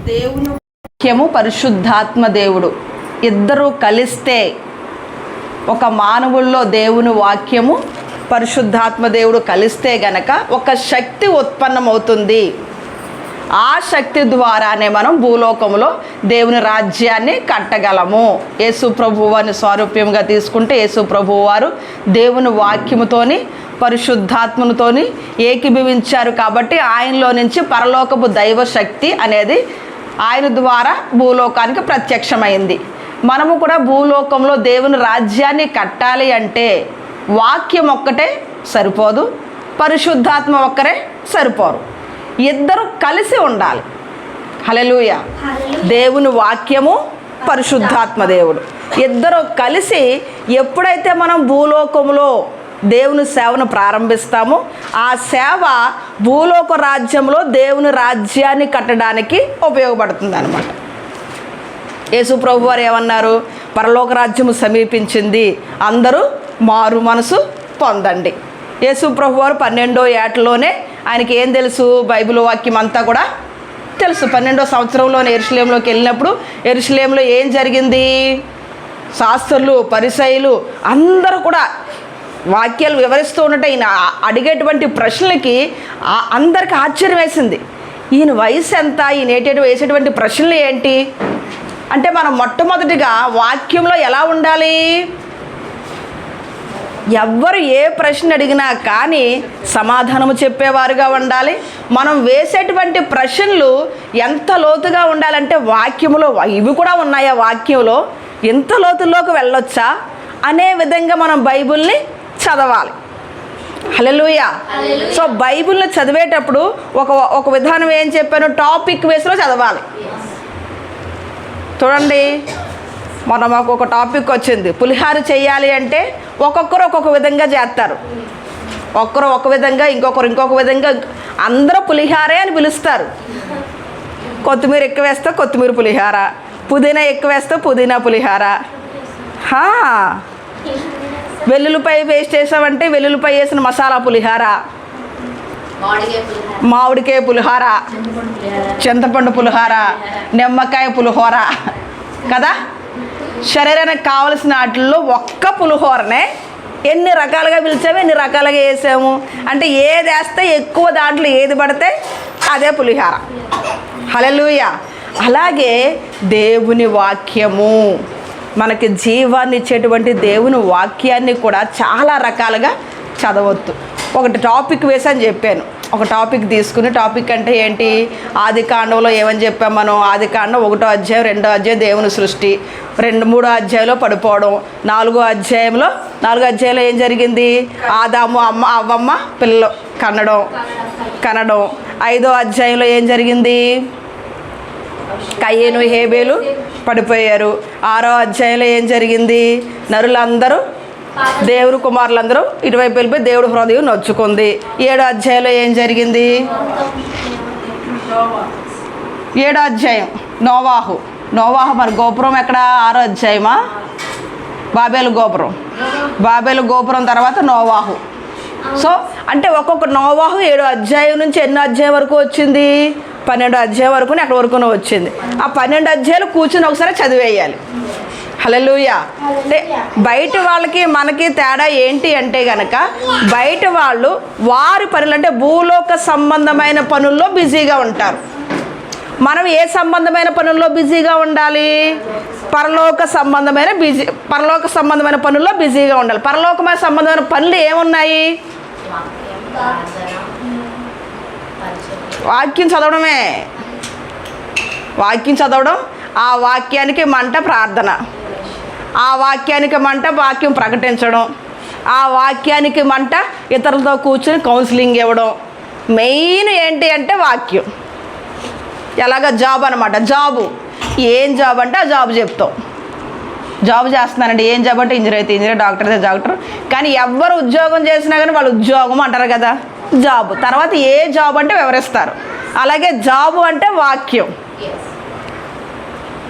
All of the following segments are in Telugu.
దేవుని వాక్యము, పరిశుద్ధాత్మ దేవుడు ఇద్దరూ కలిస్తే ఒక మానవుల్లో దేవుని వాక్యము, పరిశుద్ధాత్మ దేవుడు కలిస్తే గనక ఒక శక్తి ఉత్పన్నమవుతుంది. ఆ శక్తి ద్వారానే మనం భూలోకంలో దేవుని రాజ్యాన్ని కట్టగలము. యేసు ప్రభువారిని స్వారూప్యంగా తీసుకుంటే యేసు ప్రభువారు దేవుని వాక్యముతోని పరిశుద్ధాత్మతోని ఏకీభవించారు కాబట్టి ఆయనలో నుంచి పరలోకపు దైవ శక్తి అనేది ఆయన ద్వారా భూలోకానికి ప్రత్యక్షమైంది. మనము కూడా భూలోకంలో దేవుని రాజ్యాన్ని కట్టాలి అంటే వాక్యం ఒక్కటే సరిపోదు, పరిశుద్ధాత్మ ఒక్కరే సరిపోరు, ఇద్దరు కలిసి ఉండాలి. హల్లెలూయా. దేవుని వాక్యము, పరిశుద్ధాత్మ దేవుడు ఇద్దరు కలిసి ఎప్పుడైతే మనం భూలోకంలో దేవుని సేవను ప్రారంభిస్తామో ఆ సేవ భూలోక రాజ్యంలో దేవుని రాజ్యాన్ని కట్టడానికి ఉపయోగపడుతుంది అన్నమాట. యేసు ప్రభు వారు ఏమన్నారు? పరలోక రాజ్యము సమీపించింది, అందరూ మారు మనసు పొందండి. యేసు ప్రభు వారు 12వ ఏటలోనే ఆయనకి ఏం తెలుసు? బైబిల్ వాక్యం అంతా కూడా తెలుసు. 12వ సంవత్సరంలోనే యెరూషలేములోకి వెళ్ళినప్పుడు యెరూషలేములో ఏం జరిగింది? శాస్త్రులు, పరిసయ్యులు అందరూ కూడా వాక్యాలు వివరిస్తూ ఉన్నట్టు ఈయన అడిగేటువంటి ప్రశ్నలకి అందరికి ఆశ్చర్యం వేసింది. ఈయన వయసు ఎంత? ఈయన వేసేటువంటి ప్రశ్నలు ఏంటి అంటే, మనం మొట్టమొదటిగా వాక్యంలో ఎలా ఉండాలి? ఎవ్వరు ఏ ప్రశ్న అడిగినా కానీ సమాధానము చెప్పేవారుగా ఉండాలి. మనం వేసేటువంటి ప్రశ్నలు ఎంత లోతుగా ఉండాలంటే, వాక్యములో ఇవి కూడా ఉన్నాయా, వాక్యంలో ఎంత లోతుల్లోకి వెళ్ళొచ్చా అనే విధంగా మనం బైబిల్ని చదవాలి. హల్లెలూయా. సో బైబిల్ని చదివేటప్పుడు ఒక విధానం ఏం చెప్పాను? టాపిక్ వేస్లో చదవాలి. చూడండి, మొన్న మాకు ఒక టాపిక్ వచ్చింది, పులిహార చేయాలి అంటే ఒక్కొక్కరు ఒక్కొక్క విధంగా చేస్తారు. ఒక్కరు ఒక విధంగా, ఇంకొక విధంగా, అందరూ పులిహారే అని పిలుస్తారు. కొత్తిమీర ఎక్కువ వేస్తే కొత్తిమీర పులిహార, పుదీనా ఎక్కువ వేస్తే పుదీనా పులిహార, వెల్లుల్లిపాయ పేస్ట్ వేసామంటే వెల్లుల్లిపాయ వేసిన మసాలా పులిహార, మామిడికాయ పులిహార, చింతపండు పులిహార, నిమ్మకాయ పులిహోర కదా. శరీరానికి కావలసిన వాటిల్లో ఒక్క పులిహోరనే ఎన్ని రకాలుగా పిలిచాము, ఎన్ని రకాలుగా వేసాము అంటే ఏది వేస్తే ఎక్కువ దాంట్లో ఏది పడితే అదే పులిహార. హల్లెలూయా. అలాగే దేవుని వాక్యము, మనకి జీవాన్ని ఇచ్చేటువంటి దేవుని వాక్యాన్ని కూడా చాలా రకాలుగా చదవద్దు. ఒకటి టాపిక్ వేసని చెప్పాను. ఒక టాపిక్ తీసుకుని, టాపిక్ అంటే ఏంటి? ఆది కాండంలో ఏమని చెప్పాం మనం? ఆది కాండం 1వ అధ్యాయం, 2వ అధ్యాయం దేవుని సృష్టి, 3వ అధ్యాయంలో పడిపోవడం, 4వ అధ్యాయంలో ఏం జరిగింది? ఆదాము అవ్వమ్మ పిల్లలు కనడం. 5వ అధ్యాయంలో ఏం జరిగింది? కయ్యేను హేబేలు పడిపోయారు. 6వ అధ్యాయంలో ఏం జరిగింది? నరులందరూ, దేవుడు కుమారులందరూ ఇటువైపు వెళ్ళిపోయి దేవుడు హృదయం నొచ్చుకుంది. 7వ అధ్యాయంలో ఏం జరిగింది? 7వ అధ్యాయం నోవాహు మరి గోపురం ఎక్కడ? 6వ అధ్యాయమా? బాబేలు గోపురం తర్వాత నోవాహు. సో అంటే ఒక్కొక్క నోవాహు 7వ అధ్యాయం నుంచి ఎన్నో అధ్యాయం వరకు వచ్చింది? 12వ అధ్యాయం వరకు అక్కడ వరకు వచ్చింది. ఆ 12 అధ్యాయాలు కూర్చుని ఒకసారి చదివేయాలి. హల్లెలూయా. అంటే బయట వాళ్ళకి మనకి తేడా ఏంటి అంటే గనక, బయట వాళ్ళు వారి పనులు అంటే భూలోక సంబంధమైన పనుల్లో బిజీగా ఉంటారు. మనం ఏ సంబంధమైన పనుల్లో బిజీగా ఉండాలి? పరలోక సంబంధమైన పనుల్లో బిజీగా ఉండాలి. పరలోకమైన సంబంధమైన పనులు ఏమున్నాయి? వాక్యం చదవడం, ఆ వాక్యానికి మంట ప్రార్థన, ఆ వాక్యానికి మంట వాక్యం ప్రకటించడం, ఆ వాక్యానికి మంట ఇతరులతో కూర్చొని కౌన్సిలింగ్ ఇవ్వడం. మెయిన్ ఏంటి అంటే వాక్యం. ఎలాగ జాబ్ అనమాట. ఏం జాబ్ అంటే ఆ జాబ్ చెప్తాం. జాబ్ చేస్తున్నానండి, ఏం జాబ్ అంటే ఇంజనీర్ అయితే ఇంజనీర్, డాక్టర్ అయితే డాక్టర్. కానీ ఎవరు ఉద్యోగం చేసినా కానీ వాళ్ళు ఉద్యోగం అంటారు కదా, జాబ్. తర్వాత ఏ జాబ్ అంటే వివరిస్తారు. అలాగే జాబు అంటే వాక్యం.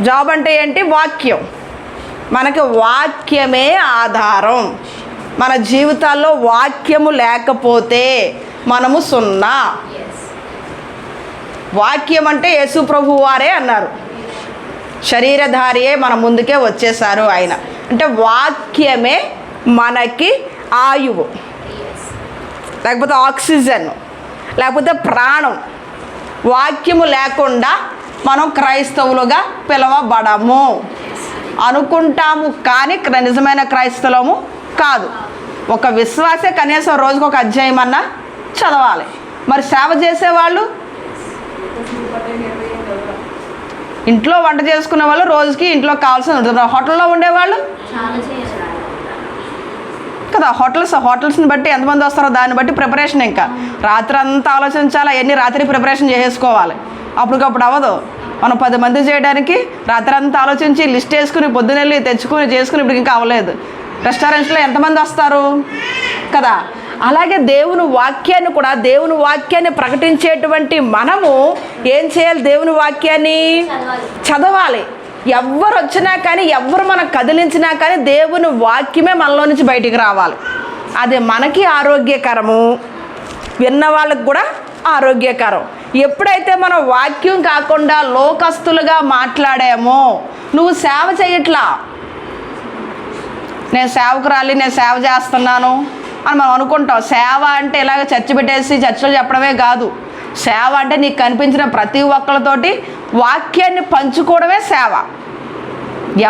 జాబ్ అంటే ఏంటి? వాక్యం. మనకి వాక్యమే ఆధారం. మన జీవితాల్లో వాక్యము లేకపోతే మనము సున్నా. వాక్యం అంటే యేసు ప్రభు వారే అన్నారు. శరీరధారియే మన ముందుకే వచ్చేసారు ఆయన. అంటే వాక్యమే మనకి ఆయువు, లేకపోతే ఆక్సిజన్, లేకపోతే ప్రాణం. వాక్యము లేకుండా మనం క్రైస్తవులుగా పిలవబడము. అనుకుంటాము కానీ నిజమైన క్రైస్తవము కాదు. ఒక విశ్వాసే కనీసం రోజుకు ఒక అధ్యాయం అన్నా చదవాలి. మరి సేవ చేసేవాళ్ళు, ఇంట్లో వంట చేసుకునే వాళ్ళు రోజుకి ఇంట్లో కావాల్సిన ఉంటుంది. హోటల్లో ఉండేవాళ్ళు కదా, హోటల్స్ని బట్టి ఎంతమంది వస్తారో దాన్ని బట్టి ప్రిపరేషన్. ఇంకా రాత్రి అంతా ఆలోచించాలి, అవన్నీ రాత్రి ప్రిపరేషన్ చేసుకోవాలి. అప్పటికప్పుడు అవ్వదు. మనం 10 మంది చేయడానికి రాత్రి అంతా ఆలోచించి లిస్ట్ వేసుకుని పొద్దునెళ్ళి తెచ్చుకుని చేసుకుని ఇప్పుడు ఇంకా అవ్వలేదు. రెస్టారెంట్స్లో ఎంతమంది వస్తారు కదా. అలాగే దేవుని వాక్యాన్ని కూడా, దేవుని వాక్యాన్ని ప్రకటించేటువంటి మనము ఏం చేయాలి? దేవుని వాక్యాన్ని చదవాలి. ఎవ్వరు వచ్చినా కానీ, ఎవ్వరు మనం కదిలించినా కానీ దేవుని వాక్యమే మనలో నుంచి బయటికి రావాలి. అది మనకి ఆరోగ్యకరము, విన్న వాళ్ళకి కూడా ఆరోగ్యకరం. ఎప్పుడైతే మనం వాక్యం కాకుండా లోకస్తులుగా మాట్లాడామో, నువ్వు సేవ చేయట్లా, నేను సేవకురాలి, నేను సేవ చేస్తున్నాను అని మనం అనుకుంటాం. సేవ అంటే ఇలాగ చర్చ పెట్టేసి చర్చలో చెప్పడమే కాదు. సేవ అంటే నీకు కనిపించిన ప్రతి ఒక్కరితోటి వాక్యాన్ని పంచుకోవడమే సేవ.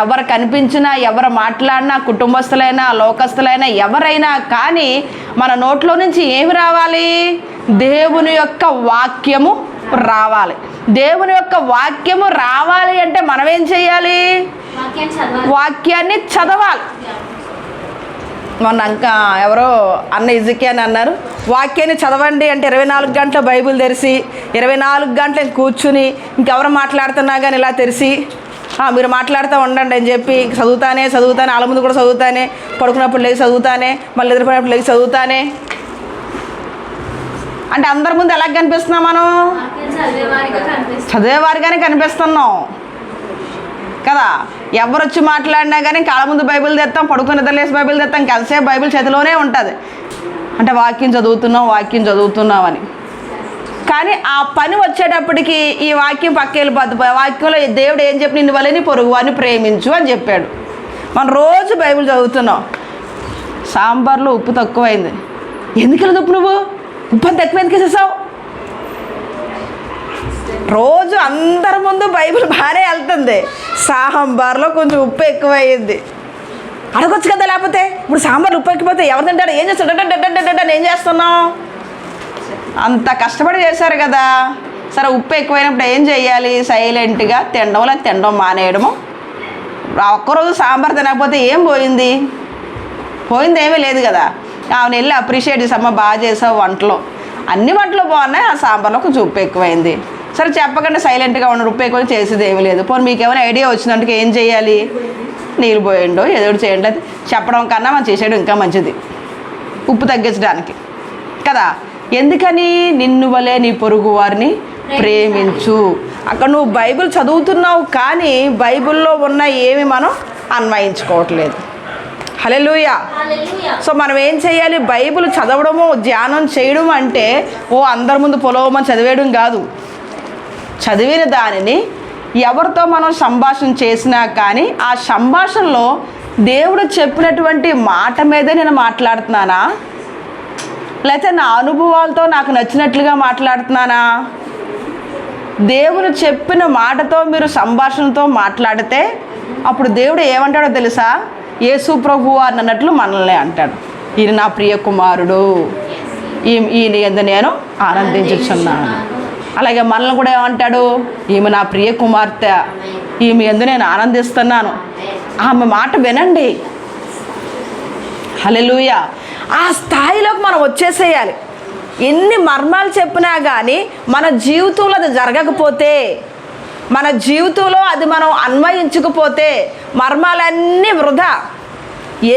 ఎవరు కనిపించినా, ఎవరు మాట్లాడినా, కుటుంబస్తులైనా, లోకస్తులైనా, ఎవరైనా కానీ మన నోట్లో నుంచి ఏమి రావాలి? దేవుని యొక్క వాక్యము రావాలి. దేవుని యొక్క వాక్యము రావాలి అంటే మనం ఏం చేయాలి? వాక్యాన్ని చదవాలి. మొన్న ఇంకా ఎవరో అన్న ఇజికి అని అన్నారు, వాక్యాన్ని చదవండి అంటే 24 గంటలు బైబిల్ తెరిచి 24 గంటలు కూర్చుని ఇంకెవరు మాట్లాడుతున్నా కానీ ఇలా తెరిచి మీరు మాట్లాడుతూ ఉండండి అని చెప్పి చదువుతానే వాళ్ళ ముందు కూడా చదువుతానే, పడుకున్నప్పుడు లేచి చదువుతానే, మళ్ళీ ఎదురుపోయినప్పుడు లేచి చదువుతానే. అంటే అందరి ముందు ఎలా కనిపిస్తున్నాం? మనం చదివేవారిగానే కనిపిస్తున్నాం కదా. ఎవరు వచ్చి మాట్లాడినా కానీ కాళ్ళ ముందు బైబిల్ తెస్తాం, పడుకుని నిద్రలేసి బైబిల్ తెస్తాం, కలిసేపు బైబిల్ చేతిలోనే ఉంటుంది. అంటే వాక్యం చదువుతున్నాం అని. కానీ ఆ పని వచ్చేటప్పటికి ఈ వాక్యం పక్క వెళ్ళిపోద్ది. వాక్యంలో దేవుడు ఏం చెప్పి, నిన్ను వలని పొరుగు వారిని ప్రేమించు అని చెప్పాడు. మనం రోజు బైబిల్ చదువుతున్నాం. సాంబార్లో ఉప్పు తక్కువైంది, ఎందుకు వెళ్ళదు ఉప్పు? నువ్వు ఉప్పు అంత ఎక్కువ ఎందుకు వేసేసావు? రోజు అందరి ముందు బైబిల్ బాగానే వెళ్తుంది, సాంబార్లో కొంచెం ఉప్పు ఎక్కువయ్యింది. అడగొచ్చు కదా. లేకపోతే ఇప్పుడు సాంబార్లో ఉప్పు ఎక్కిపోతే ఎవరు తింటాడు? ఏం చేస్తాడు? ఏం చేస్తున్నావు? అంత కష్టపడి చేశారు కదా. సరే, ఉప్పు ఎక్కువైనప్పుడు ఏం చేయాలి? సైలెంట్గా తినడం మానేయడము. ఒక్కరోజు సాంబార్ తినకపోతే ఏం పోయింది? ఏమీ లేదు కదా. ఆమెను వెళ్ళి అప్రిషియేట్ చేసామ్మ, బాగా చేసావు వంటలో, అన్ని వంటలు బాగున్నాయి, ఆ సాంబార్లో కొంచెం ఉప్పు ఎక్కువైంది. సరే, చెప్పకుండా సైలెంట్గా ఉన్న ఉప్పు ఎక్కువ చేసేది ఏమీ లేదు. పోనీ మీకు ఏమైనా ఐడియా వచ్చిందంటే ఏం చేయాలి? నీళ్ళు పోయండో ఏదో ఒకటి చేయండి. అది చెప్పడం కన్నా మనం చేసేయడం ఇంకా మంచిది, ఉప్పు తగ్గించడానికి కదా. ఎందుకని? నిన్ను వలే నీ పొరుగు వారిని ప్రేమించు. అక్కడ నువ్వు బైబిల్ చదువుతున్నావు కానీ బైబిల్లో ఉన్న ఏమి మనం అన్వయించుకోవట్లేదు. హల్లెలూయా. సో మనం ఏం చేయాలి? బైబిల్ చదవడము, ధ్యానం చేయడం అంటే అందరి ముందు పొలవమని చదివేయడం కాదు. చదివిన దానిని ఎవరితో మనం సంభాషణ చేసినా కానీ ఆ సంభాషణలో దేవుడు చెప్పినటువంటి మాట మీదే నేను మాట్లాడుతున్నానా, లేకపోతే నా అనుభవాలతో నాకు నచ్చినట్లుగా మాట్లాడుతున్నానా? దేవుడు చెప్పిన మాటతో మీరు సంభాషణతో మాట్లాడితే అప్పుడు దేవుడు ఏమంటాడో తెలుసా? యేసు ప్రభువు అన్నట్లు మనల్ని అంటాడు, ఈయన నా ప్రియ కుమారుడు, ఈయన యందు నేను ఆనందించుచున్నాను. అలాగే మనల్ని కూడా ఏమంటాడు? ఈమె నా ప్రియ కుమార్తె, ఈమె యందు నేను ఆనందిస్తున్నాను. ఆమె మాట వినండి. హల్లెలూయా. ఆ స్థాయిలోకి మనం వచ్చేసేయాలి. ఎన్ని మర్మాలు చెప్పినా కానీ మన జీవితంలో అది జరగకపోతే, మన జీవితంలో అది మనం అన్వయించకపోతే మర్మాలన్నీ వృధా.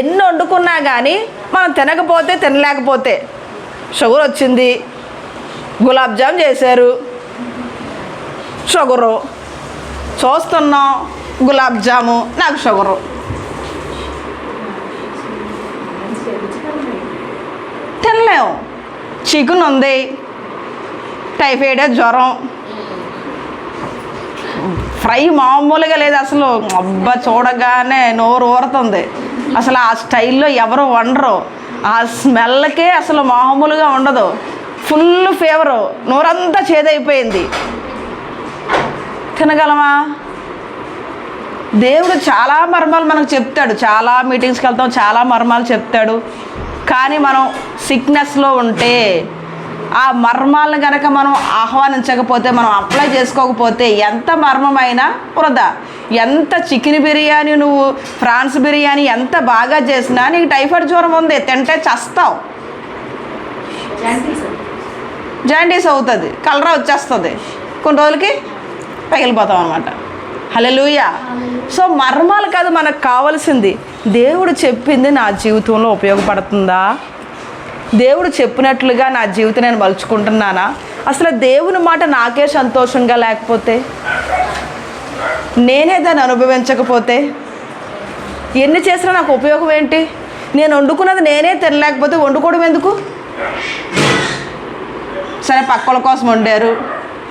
ఎన్ని వండుకున్నా కానీ మనం తినలేకపోతే, షుగర్ వచ్చింది, గులాబ్ జామ్ చేశారు, షుగరు చూస్తున్నాం, గులాబ్ జాము, నాకు షుగరు, తినలేము. చికెన్ ఉంది, టైఫాయిడ్, జ్వరం, ఫ్రై మామూలుగా లేదు అసలు. అబ్బా చూడగానే నోరు ఊరుతుంది. అసలు ఆ స్టైల్లో ఎవరు వండరు. ఆ స్మెల్కే అసలు మామూలుగా ఉండదు. ఫుల్ ఫేవరు, నోరంతా చేదైపోయింది. తినగలమా? దేవుడు చాలా మర్మాలు మనకు చెప్తాడు. చాలా మీటింగ్స్కి వెళ్తాం, చాలా మర్మాలు చెప్తాడు. కానీ మనం సిక్నెస్లో ఉంటే ఆ మర్మాలను కనుక మనం ఆహ్వానించకపోతే, మనం అప్లై చేసుకోకపోతే ఎంత మర్మమైనా వృధా. ఎంత చికెన్ బిర్యానీ, నువ్వు ఫ్రాన్స్ బిర్యానీ ఎంత బాగా చేసినా నీకు టైఫాయిడ్ జ్వరం ఉంది, తింటే చస్తావు. జాండీస్ అవుతుంది, కలరా వచ్చేస్తుంది, కొన్ని రోజులకి పగిలిపోతాం అనమాట. హల్లెలూయా. సో మర్మాలు కాదు మనకు కావాల్సింది, దేవుడు చెప్పింది నా జీవితంలో ఉపయోగపడుతుందా, దేవుడు చెప్పినట్లుగా నా జీవితం నేను మలుచుకుంటున్నానా, అసలు దేవుని మాట నాకే సంతోషంగా లేకపోతే, నేనే దాన్ని అనుభవించకపోతే ఎన్ని చేసినా నాకు ఉపయోగం ఏంటి? నేను వండుకున్నది నేనే తినలేకపోతే వండుకోవడం ఎందుకు? సరే పక్కల కోసం వండారు,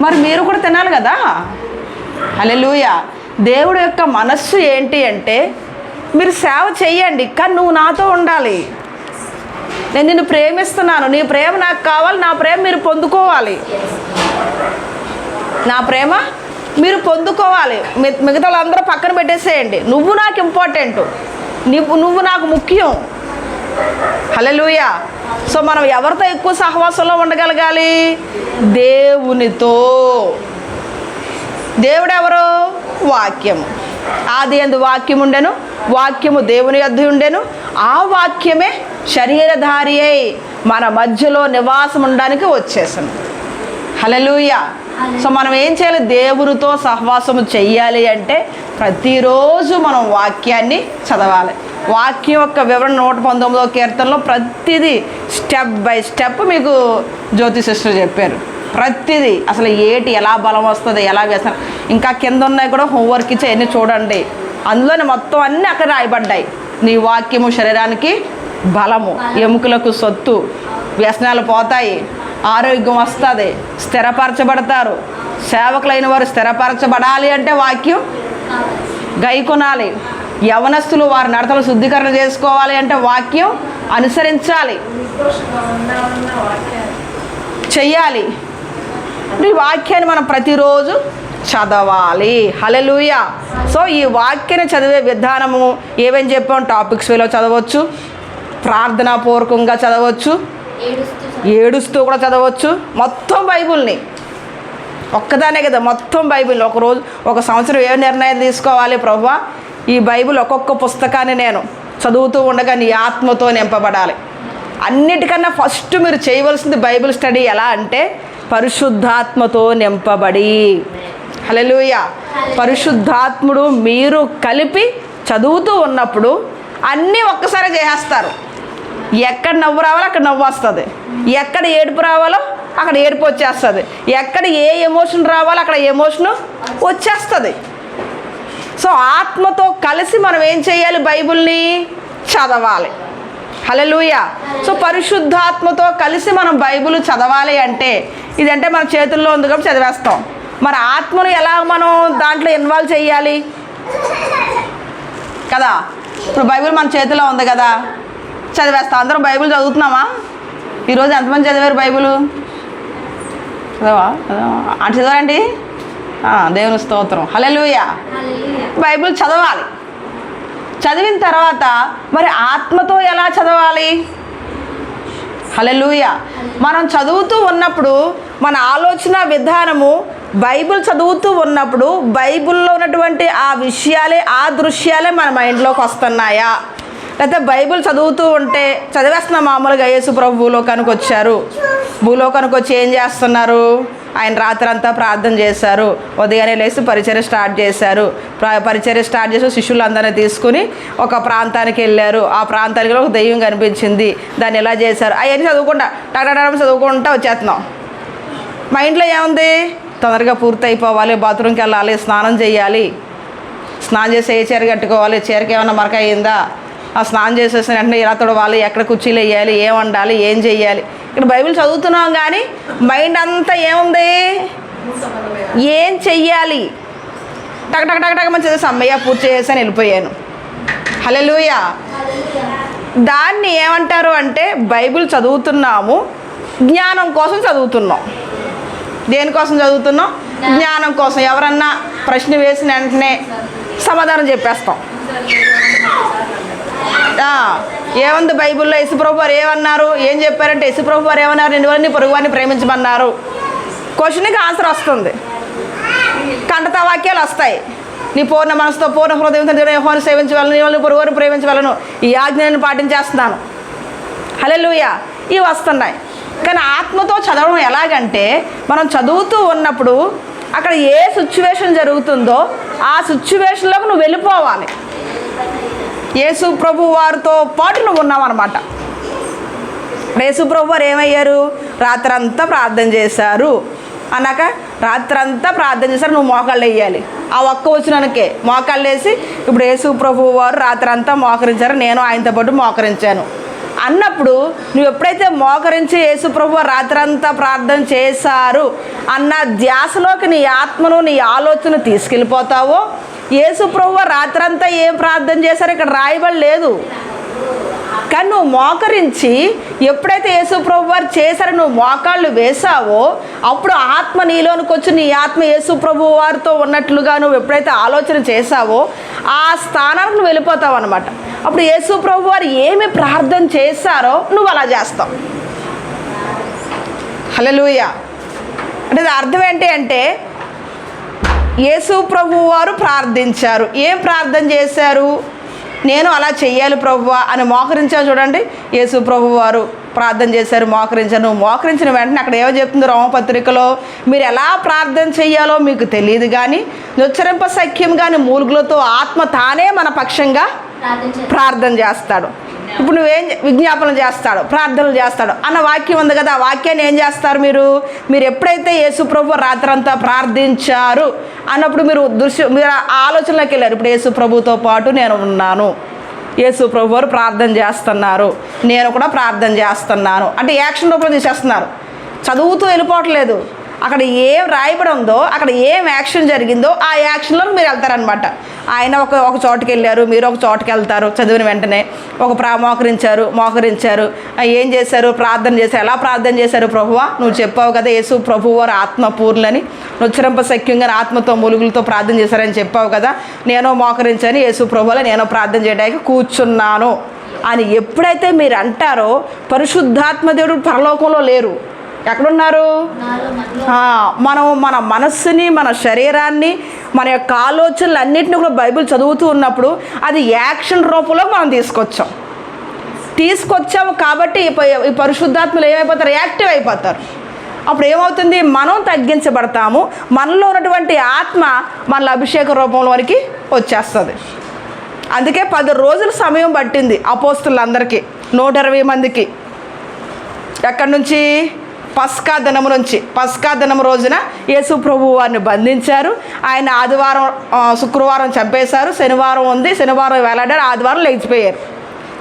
మరి మీరు కూడా తినాలి కదా. హల్లెలూయా. దేవుడి యొక్క మనస్సు ఏంటి అంటే, మీరు సేవ చెయ్యండి, కానీ నువ్వు నాతో ఉండాలి. నేను నిన్ను ప్రేమిస్తున్నాను, నీ ప్రేమ నాకు కావాలి, నా ప్రేమ మీరు పొందుకోవాలి, నా ప్రేమ మీరు పొందుకోవాలి. మిగతా వాళ్ళందరూ పక్కన పెట్టేసేయండి. నువ్వు నాకు ఇంపార్టెంట్, నువ్వు నాకు ముఖ్యం. హల్లెలూయా. సో మనం ఎవరితో ఎక్కువ సహవాసంలో ఉండగలగాలి? దేవునితో. దేవుడు ఎవరు? వాక్యము. ఆది యందు వాక్యం ఉండెను, వాక్యము దేవుని యొద్ద ఉండెను, ఆ వాక్యమే శరీరధారి అయి మన మధ్యలో నివాసం ఉండడానికి వచ్చేసాను. హల్లెలూయా. సో మనం ఏం చేయాలి? దేవునితో సహవాసము చెయ్యాలి అంటే ప్రతిరోజు మనం వాక్యాన్ని చదవాలి. వాక్యం యొక్క వివరణ 119వ కీర్తనలో ప్రతిదీ స్టెప్ బై స్టెప్ మీకు జ్యోతి సిస్టర్ చెప్పారు. ప్రతిదీ అసలు ఏటి ఎలా బలం వస్తుంది, ఎలా వేస్తారు, ఇంకా కింద ఉన్నాయి కూడా హోంవర్క్ ఇచ్చి అన్నీ చూడండి. అందులోనే మొత్తం అన్నీ అక్కడ రాయబడ్డాయి. నీ వాక్యము శరీరానికి బలము, ఎముకలకు సొత్తు, వ్యసనాలు పోతాయి, ఆరోగ్యం వస్తుంది, స్థిరపరచబడతారు. సేవకులైన వారు స్థిరపరచబడాలి అంటే వాక్యం గైకొనాలి. యవనస్తులు వారి నడతలు శుద్ధీకరణ చేసుకోవాలి అంటే వాక్యం అనుసరించాలి, చెయ్యాలి. ఈ వాక్యాన్ని మనం ప్రతిరోజు చదవాలి. హల్లెలూయా. సో ఈ వాక్యాన్ని చదివే విధానము ఏమని చెప్పాం? టాపిక్స్ వేలో చదవచ్చు, ప్రార్థనాపూర్వకంగా చదవచ్చు, ఏడుస్తూ కూడా చదవచ్చు. మొత్తం బైబిల్ని ఒక్కదానే కదా, మొత్తం బైబిల్. ఒకరోజు ఒక సంవత్సరం ఏ నిర్ణయం తీసుకోవాలి? ప్రభువా, ఈ బైబిల్ ఒక్కొక్క పుస్తకాన్ని నేను చదువుతూ ఉండగా నీ ఆత్మతో నింపబడాలి. అన్నిటికన్నా ఫస్ట్ మీరు చేయవలసింది బైబిల్ స్టడీ. ఎలా అంటే పరిశుద్ధాత్మతో నింపబడి. హల్లెలూయా. పరిశుద్ధాత్ముడు మీరు కలిపి చదువుతూ ఉన్నప్పుడు అన్నీ ఒక్కసారి చేసేస్తారు. ఎక్కడ నవ్వు రావాలో అక్కడ నవ్వు వస్తుంది, ఎక్కడ ఏడుపు రావాలో అక్కడ ఏడుపు వచ్చేస్తుంది, ఎక్కడ ఏ ఎమోషన్ రావాలో అక్కడ ఎమోషను వచ్చేస్తుంది. సో ఆత్మతో కలిసి మనం ఏం చేయాలి? బైబిల్ని చదవాలి. హల్లెలూయా. సో పరిశుద్ధాత్మతో కలిసి మనం బైబిల్ చదవాలి అంటే, ఇదంటే మన చేతుల్లో ఉంది కాబట్టి చదివేస్తాం. మరి ఆత్మను ఎలా మనం దాంట్లో ఇన్వాల్వ్ చేయాలి కదా? ఇప్పుడు బైబిల్ మన చేతిలో ఉంది కదా, చదివేస్తాం. అందరం బైబిల్ చదువుతున్నామా? ఈరోజు ఎంతమంది చదివారు బైబిల్? చదవా? అంటే చదవాలండి. దేవుని స్తోత్రం. హల్లెలూయా. బైబిల్ చదవాలి. చదివిన తర్వాత మరి ఆత్మతో ఎలా చదవాలి? హల్లెలూయా. మనం చదువుతూ ఉన్నప్పుడు మన ఆలోచన విధానము బైబిల్ చదువుతూ ఉన్నప్పుడు బైబిల్లో ఉన్నటువంటి ఆ విషయాలే, ఆ దృశ్యాలే మన మైండ్లోకి వస్తున్నాయా? లేకపోతే బైబిల్ చదువుతూ ఉంటే చదివేస్తున్నాం. మామూలుగా యేసు ప్రభు భూలోకానికి వచ్చారు, భూలోకానికి వచ్చి ఏం చేస్తున్నారు? ఆయన రాత్రంతా ప్రార్థన చేశారు, ఉదయాన్నే లేచి పరిచర్య స్టార్ట్ చేశారు. పరిచర్య స్టార్ట్ చేసి శిష్యులందరినీ తీసుకుని ఒక ప్రాంతానికి వెళ్ళారు. ఆ ప్రాంతానికి ఒక దెయ్యం కనిపించింది, దాన్ని ఎలా చేశారు, అవన్నీ చదువుకుంటా టగటం చదువుకుంటా వచ్చేస్తున్నాం. మైండ్లో ఏముంది? తొందరగా పూర్తి అయిపోవాలి, బాత్రూమ్కి వెళ్ళాలి, స్నానం చేయాలి, స్నానం చేసి ఏ చీర కట్టుకోవాలి, చీరకి ఏమన్నా మరక అయిందా, ఆ స్నానం చేసేసిన వెంటనే ఇలా తొడవాలి, ఎక్కడ కుర్చీలు వేయాలి, ఏం వండాలి, ఏం చెయ్యాలి. ఇక్కడ బైబిల్ చదువుతున్నాం కానీ మైండ్ అంతా ఏముంది? ఏం చెయ్యాలి, టక్ టక్ టక్ టక్ మంచి చదివేసి అమ్మయ్య పూర్తి చేసేసి వెళ్ళిపోయాను. హల్లెలూయా. దాన్ని ఏమంటారు అంటే బైబిల్ చదువుతున్నాము, జ్ఞానం కోసం చదువుతున్నాం. దేనికోసం చదువుతున్నాం? జ్ఞానం కోసం. ఎవరన్నా ప్రశ్న వేసిన వెంటనే సమాధానం చెప్పేస్తాం. ఏముంది బైబిల్లో? యేసుప్రభు వారు ఏమన్నారు? ఏం చెప్పారంటే యేసుప్రభు వారు ఏమన్నారు? నిన్ను వారిని పొరుగు వారిని ప్రేమించమన్నారు. క్వశ్చన్కి ఆన్సర్ వస్తుంది, కంటతా వాక్యాలు వస్తాయి. నీ పూర్ణ మనసుతో పూర్ణ హృదయంతో యెహోవాను సేవించవలను, నీ వాళ్ళని పొరుగు వారిని ప్రేమించవలను, ఈ ఆజ్ఞను పాటించేస్తున్నాను. హల్లెలూయా. ఇవి వస్తున్నాయి. కానీ ఆత్మతో చదవడం ఎలాగంటే మనం చదువుతూ ఉన్నప్పుడు అక్కడ ఏ సిచ్యువేషన్ జరుగుతుందో ఆ సిచ్యువేషన్లోకి నువ్వు వెళ్ళిపోవాలి. యేసు ప్రభు వారితో పాటు నువ్వు ఉన్నావు అన్నమాట. యేసు ప్రభు వారు ఏమయ్యారు? రాత్రంతా ప్రార్థన చేశారు అన్నాక రాత్రంతా ప్రార్థన చేశారు. నువ్వు మోకాళ్ళు వేయాలి. ఆ ఒక్క వచనానికే మోకాళ్ళు వేసి ఇప్పుడు యేసు ప్రభు వారు రాత్రంతా మోకరించారు, నేను ఆయనతో పాటు మోకరించాను అన్నప్పుడు నువ్వు ఎప్పుడైతే మోకరించి యేసు ప్రభు వారు రాత్రంతా ప్రార్థన చేశారు అన్న ధ్యాసలోకి నీ ఆత్మను నీ ఆలోచన తీసుకెళ్ళిపోతావో, యేసు ప్రభు వారు రాత్రంతా ఏం ప్రార్థన చేశారో ఇక్కడ రాయబడి లేదు. కానీ నువ్వు మోకరించి ఎప్పుడైతే యేసు ప్రభు వారు చేశారో నువ్వు మోకాళ్ళు వేసావో అప్పుడు ఆత్మ నీలోనికి వచ్చి నీ ఆత్మ యేసు ప్రభు వారితో ఉన్నట్లుగా నువ్వు ఎప్పుడైతే ఆలోచన చేసావో ఆ స్థానానికి నువ్వు వెళ్ళిపోతావు అనమాట. అప్పుడు యేసు ప్రభు వారు ఏమి ప్రార్థన చేశారో నువ్వు అలా చేస్తావు. హల్లెలూయా. అంటే అర్థం ఏంటి అంటే యేసు ప్రభు వారు ప్రార్థించారు. ఏం ప్రార్థన చేశారు? నేను అలా చెయ్యాలి ప్రభువా అని మోకరించావు. చూడండి, యేసు ప్రభు వారు ప్రార్థన చేశారు, మోకరించారు. నువ్వు మోకరించిన వెంటనే అక్కడ ఏమో చెప్తుంది రోమపత్రికలో, మీరు ఎలా ప్రార్థన చెయ్యాలో మీకు తెలియదు కానీ నుచ్చరింప సఖ్యం కానీ మూలుగులతో ఆత్మ తానే మన పక్షంగా ప్రార్థన చేస్తాడు. ఇప్పుడు నువ్వేం విజ్ఞాపన చేస్తాడు, ప్రార్థనలు చేస్తాడు అన్న వాక్యం ఉంది కదా. ఆ వాక్యాన్ని ఏం చేస్తారు మీరు ఎప్పుడైతే యేసు ప్రభు రాత్రంతా ప్రార్థించారు అన్నప్పుడు మీరు ఆలోచనలోకి వెళ్ళారు. ఇప్పుడు యేసు ప్రభుతో పాటు నేను ఉన్నాను, యేసు ప్రభు వారు ప్రార్థన చేస్తున్నారు, నేను కూడా ప్రార్థన చేస్తున్నాను అంటే యాక్షన్ రూపంలో తీసేస్తున్నారు. చదువుతూ వెళ్ళిపోవట్లేదు. అక్కడ ఏం రాయబడి ఉందో, అక్కడ ఏం యాక్షన్ జరిగిందో ఆ యాక్షన్లో మీరు వెళ్తారనమాట. ఆయన ఒక చోటుకి వెళ్ళారు, మీరు ఒక చోటుకి వెళ్తారు. చదివిన వెంటనే మోకరించారు ఏం చేశారు? ప్రార్థన చేశారు. ఎలా ప్రార్థన చేశారు? ప్రభువా నువ్వు చెప్పావు కదా యేసు ప్రభు వారు ఆత్మపూర్లని నుచ్చరింప సఖ్యంగా ఆత్మతో మూలుగులతో ప్రార్థన చేశారని చెప్పావు కదా. నేను మోకరించాను, యేసు ప్రభువులో నేను ప్రార్థన చేయడానికి కూర్చున్నాను అని ఎప్పుడైతే మీరు అంటారో పరిశుద్ధాత్మ దేవుడు పరలోకంలో లేరు. ఎక్కడున్నారు? మనం మన మనస్సుని, మన శరీరాన్ని, మన యొక్క ఆలోచనలు అన్నింటినీ కూడా బైబిల్ చదువుతూ ఉన్నప్పుడు అది యాక్షన్ రూపంలో మనం తీసుకొచ్చాము కాబట్టి ఈ పరిశుద్ధాత్మలు ఏమైపోతారు? యాక్టివ్ అయిపోతారు. అప్పుడు ఏమవుతుంది? మనం తగ్గించబడతాము, మనలో ఉన్నటువంటి ఆత్మ మన అభిషేక రూపంలోనికి వచ్చేస్తుంది. అందుకే 10 రోజుల సమయం పట్టింది అపోస్తులందరికీ, 120 మందికి. ఎక్కడి నుంచి? పస్కా దినం రోజున యేసు ప్రభు వారిని బంధించారు. ఆయన శుక్రవారం చంపేశారు, శనివారం ఉంది, శనివారం వేలాడారు, ఆదివారం లేచిపోయారు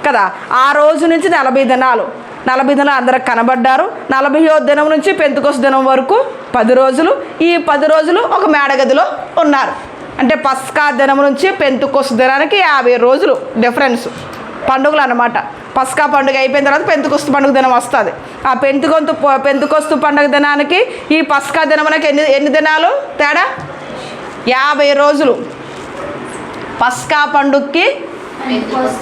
కదా. ఆ రోజు నుంచి 40 దినాలు అందరికి కనబడ్డారు. 40వ దినం నుంచి పెంతెకొస్తు దినం వరకు 10 రోజులు. ఈ 10 రోజులు ఒక మేడగదిలో ఉన్నారు. అంటే పస్కా దినం నుంచి పెంతెకొస్తు దినానికి 50 రోజులు డిఫరెన్స్. పండుగలు అన్నమాట. పస్కా పండుగ అయిపోయిన తర్వాత పెంతెకొస్తు పండుగ దినం వస్తుంది. ఆ పెంతెకొస్తు పండుగ దినానికి ఈ పస్కా దినమునకి ఎన్ని దినాలు తేడా? 50 రోజులు. పస్కా పండుగకి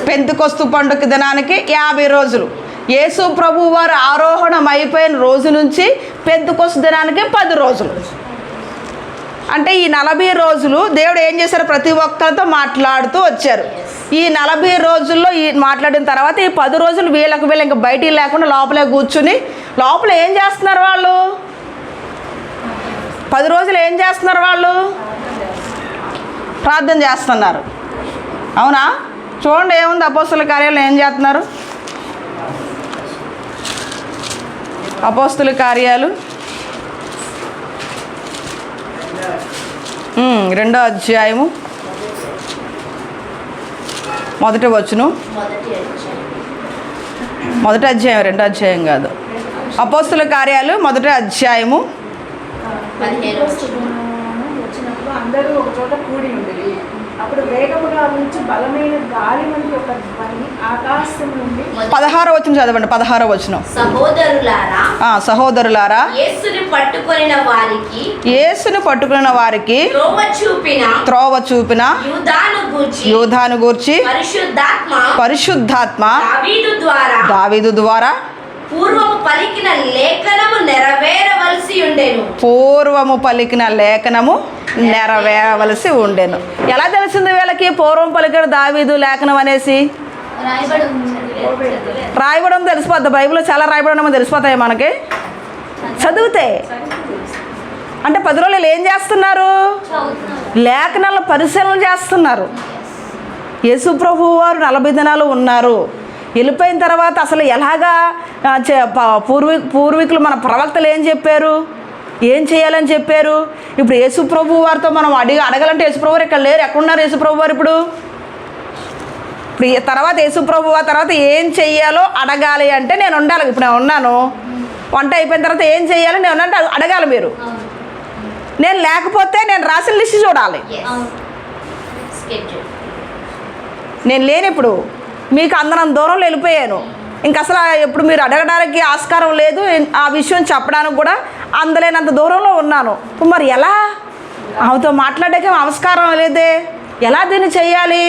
పెంతెకొస్తు పండుగ దినానికి 50 రోజులు. యేసు ప్రభు వారు ఆరోహణం అయిపోయిన రోజు నుంచి పెంతెకొస్తు దినానికి 10 రోజులు. అంటే ఈ 40 రోజులు దేవుడు ఏం చేశారు? ప్రతి ఒక్కరితో మాట్లాడుతూ వచ్చారు. ఈ 40 రోజుల్లో మాట్లాడిన తర్వాత ఈ 10 రోజులు వీళ్ళకి ఇంకా బయటికి లేకుండా లోపలే కూర్చుని లోపల ఏం చేస్తున్నారు వాళ్ళు? 10 రోజులు ఏం చేస్తున్నారు వాళ్ళు? ప్రార్థన చేస్తున్నారు. అవునా? చూడండి ఏముంది అపోస్తుల కార్యాలు ఏం చేస్తున్నారు. అపోస్తుల కార్యాలు 2వ అధ్యాయము 1వ వచనం. 1వ అధ్యాయం 2వ అధ్యాయం కాదు. అపోస్తుల కార్యాలు 1వ అధ్యాయము అందరూ ఒక చోట కూడి ఉండేది. అప్పుడు వేగముగా నుంచి బలమైన గాలి వంటి ఒక ధ్వని ఆకాశం నుండి 16వ వచనం చదవండి. 16వ వచనం. సహోదరులారా, యేసుని పట్టుకున్న వారికి త్రోవ చూపిన యూదాను గూర్చి పరిశుద్ధాత్మ దావీదు ద్వారా పూర్వము పలికిన లేఖనము నెరవేరవలసి ఉండెను. ఎలా తెలిసింది వీళ్ళకి పూర్వం పలికిన దావీదు లేఖనం అనేసి? రాయబడం తెలిసిపోద్ది. బైబిల్లో చాలా రాయబడమో తెలిసిపోతాయి మనకి చదివితే. అంటే 10 రోజులు ఏం చేస్తున్నారు? లేఖనాల పరిశీలన చేస్తున్నారు. యేసు ప్రభువు వారు 40 దినాలు ఉన్నారు. వెళ్ళిపోయిన తర్వాత అసలు ఎలాగా పూర్వీకులు మన ప్రవక్తలు ఏం చెప్పారు, ఏం చేయాలని చెప్పారు? ఇప్పుడు యేసు ప్రభు వారితో మనం అడగాలంటే యేసు ప్రభు వారు ఇక్కడ లేరు. ఎక్కడున్నారు యేసు ప్రభు వారు? ఇప్పుడు తర్వాత యేసు ప్రభు వారి తర్వాత ఏం చెయ్యాలో అడగాలి అంటే నేను ఉండాలి. ఇప్పుడు నేను ఉన్నాను, వంట అయిపోయిన తర్వాత ఏం చేయాలి నేను ఉన్నంటే అడగాలి మీరు. నేను లేకపోతే నేను రాసిన లిస్ట్ చూడాలి. నేను లేనిప్పుడు మీకు అందరం దూరంలో వెళ్ళిపోయాను. ఇంక అసలు ఎప్పుడు మీరు అడగడానికి ఆస్కారం లేదు. ఆ విషయం చెప్పడానికి కూడా అందలేనంత దూరంలో ఉన్నాను. మరి ఎలా ఆమెతో మాట్లాడడానికి ఆస్కారం లేదే, ఎలా దీన్ని చెయ్యాలి?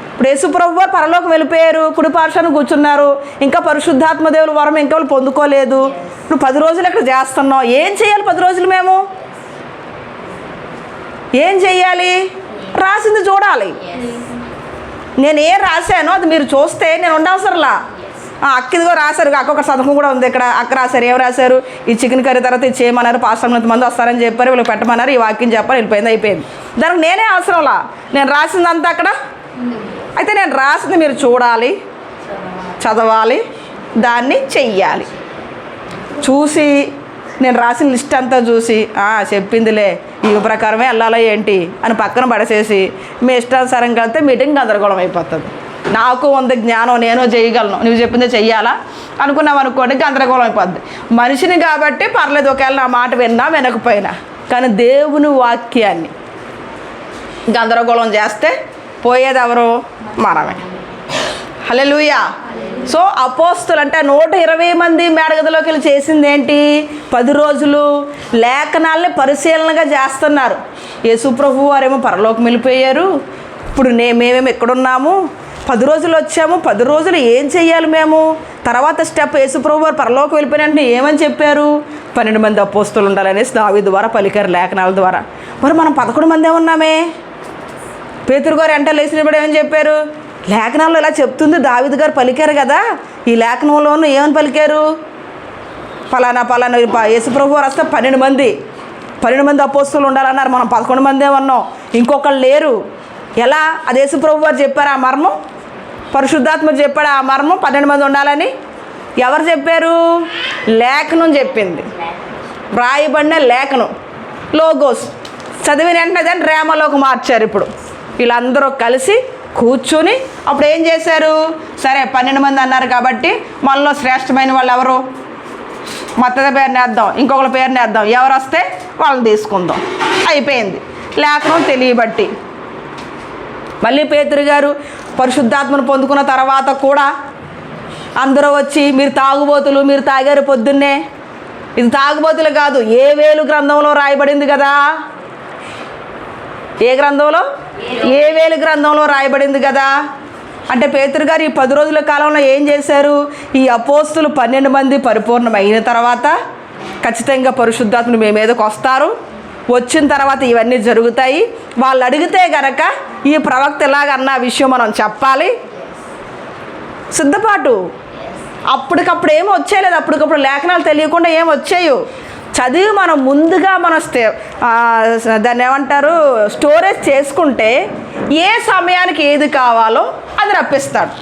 ఇప్పుడు యేసుప్రభు వారు పరలోకం వెళ్ళిపోయారు, కుడి పార్శ్వాన కూర్చున్నారు. ఇంకా పరిశుద్ధాత్మ దేవుల వరం ఇంకా వాళ్ళు పొందుకోలేదు. ఇప్పుడు 10 రోజులు ఇక్కడ చేస్తున్నాం. ఏం చేయాలి 10 రోజులు? మేము ఏం చెయ్యాలి? రాసింది చూడాలి. నేను ఏం రాశానో అది మీరు చూస్తే నేను ఉండవసరంలా. అక్కిదిగో రాశారు, అక్క ఒక సంతకం కూడా ఉంది ఇక్కడ. అక్క రాశారు. ఏం రాశారు? ఈ చికెన్ కర్రీ తర్వాత ఇది చేయమన్నారు, పాస్టర్ మంది వస్తారని చెప్పారు, వీళ్ళకి పెట్టమన్నారు, ఈ వాక్యం చెప్పారు, వెళ్ళిపోయింది, అయిపోయింది. దానికి నేనే అవసరంలా. నేను రాసిందంతా అక్కడ. అయితే నేను రాసింది మీరు చూడాలి, చదవాలి, దాన్ని చెయ్యాలి. చూసి నేను రాసిన లిస్ట్ అంతా చూసి చెప్పిందిలే ఈ ప్రకారమే వెళ్ళాలా ఏంటి అని పక్కన పడేసేసి మీ ఇష్టానుసారం కలితే మీటింగ్ గందరగోళం అయిపోతుంది. నాకు ఉంది జ్ఞానం, నేను చేయగలను, నువ్వు చెప్పిందే చెయ్యాలా అనుకున్నావు అనుకోండి, గందరగోళం అయిపోద్ది. మనిషిని కాబట్టి పర్లేదు, ఒకవేళ నా మాట విన్నా వినకపోయినా. కానీ దేవుని వాక్యాన్ని గందరగోళం చేస్తే పోయేది ఎవరు? మనమే. హల్లెలూయా. సో అపోస్తులు అంటే 120 మంది మేడగదిలోకి వెళ్ళి చేసింది ఏంటి? 10 రోజులు లేఖనాల్ని పరిశీలనగా చేస్తున్నారు. యేసుప్రభు వారేమో పరలోకం వెళ్ళిపోయారు. ఇప్పుడు మేమేమో ఎక్కడున్నాము? 10 రోజులు వచ్చాము. 10 రోజులు ఏం చెయ్యాలి మేము? తర్వాత స్టెప్ యేసుప్రభు వారు పరలోకం వెళ్ళిపోయినట్టు ఏమని చెప్పారు? 12 మంది అపోస్తులు ఉండాలనేసి దావీదు ద్వారా పలికారు లేఖనాల ద్వారా. మరి మనం 11 మందే ఉన్నామే. పేతురు గారు ఎంట లేచినప్పుడు ఏమని చెప్పారు? లేఖనాల్లో ఇలా చెప్తుంది, దావీదు గారు పలికారు కదా, ఈ లేఖనంలోనూ ఏమని పలికారు? ఫలానా యేసుప్రభు వారు వస్తే 12 మంది అపోస్తులు ఉండాలన్నారు. మనం 11 మందే ఉన్నాం, ఇంకొకళ్ళు లేరు. ఎలా? అది యేసుప్రభు వారు చెప్పారు ఆ మర్మం, పరిశుద్ధాత్మ చెప్పాడు ఆ మర్మం, 12 మంది ఉండాలని. ఎవరు చెప్పారు? లేఖనం చెప్పింది. రాయబడిన లేఖనం, లోగోస్ చదివిన వెంటనే దాన్ని రేమలోకి మార్చారు. ఇప్పుడు వీళ్ళందరూ కలిసి కూర్చుని అప్పుడు ఏం చేశారు? సరే 12 మంది అన్నారు కాబట్టి మనలో శ్రేష్టమైన వాళ్ళు ఎవరు? మత్తద పేరుని వేద్దాం, ఇంకొకరి పేరుని వేద్దాం, ఎవరు వస్తే వాళ్ళని తీసుకుందాం. అయిపోయింది లేఖనం తెలియబట్టి. మళ్ళీ పేతురు గారు పరిశుద్ధాత్మను పొందుకున్న తర్వాత కూడా అందరూ వచ్చి మీరు తాగుబోతులు, మీరు తాగారు పొద్దున్నే. ఇది తాగుబోతులు కాదు, యోవేలు గ్రంథంలో రాయబడింది కదా. ఏ గ్రంథంలో? యోవేలు గ్రంథంలో రాయబడింది కదా. అంటే పేతురు గారు ఈ 10 రోజుల కాలంలో ఏం చేశారు? ఈ అపోస్తులు 12 మంది పరిపూర్ణమైన తర్వాత ఖచ్చితంగా పరిశుద్ధాత్మలు మీ మీదకి వస్తారు. వచ్చిన తర్వాత ఇవన్నీ జరుగుతాయి. వాళ్ళు అడిగితే గనక ఈ ప్రవక్త ఎలాగన్న విషయం మనం చెప్పాలి. సిద్ధపాటు. అప్పటికప్పుడు ఏమో వచ్చేయలేదు, అప్పటికప్పుడు లేఖనాలు తెలియకుండా ఏం వచ్చాయో చదివి మనం ముందుగా దాన్ని ఏమంటారు, స్టోరేజ్ చేసుకుంటే ఏ సమయానికి ఏది కావాలో అది రప్పిస్తాడు.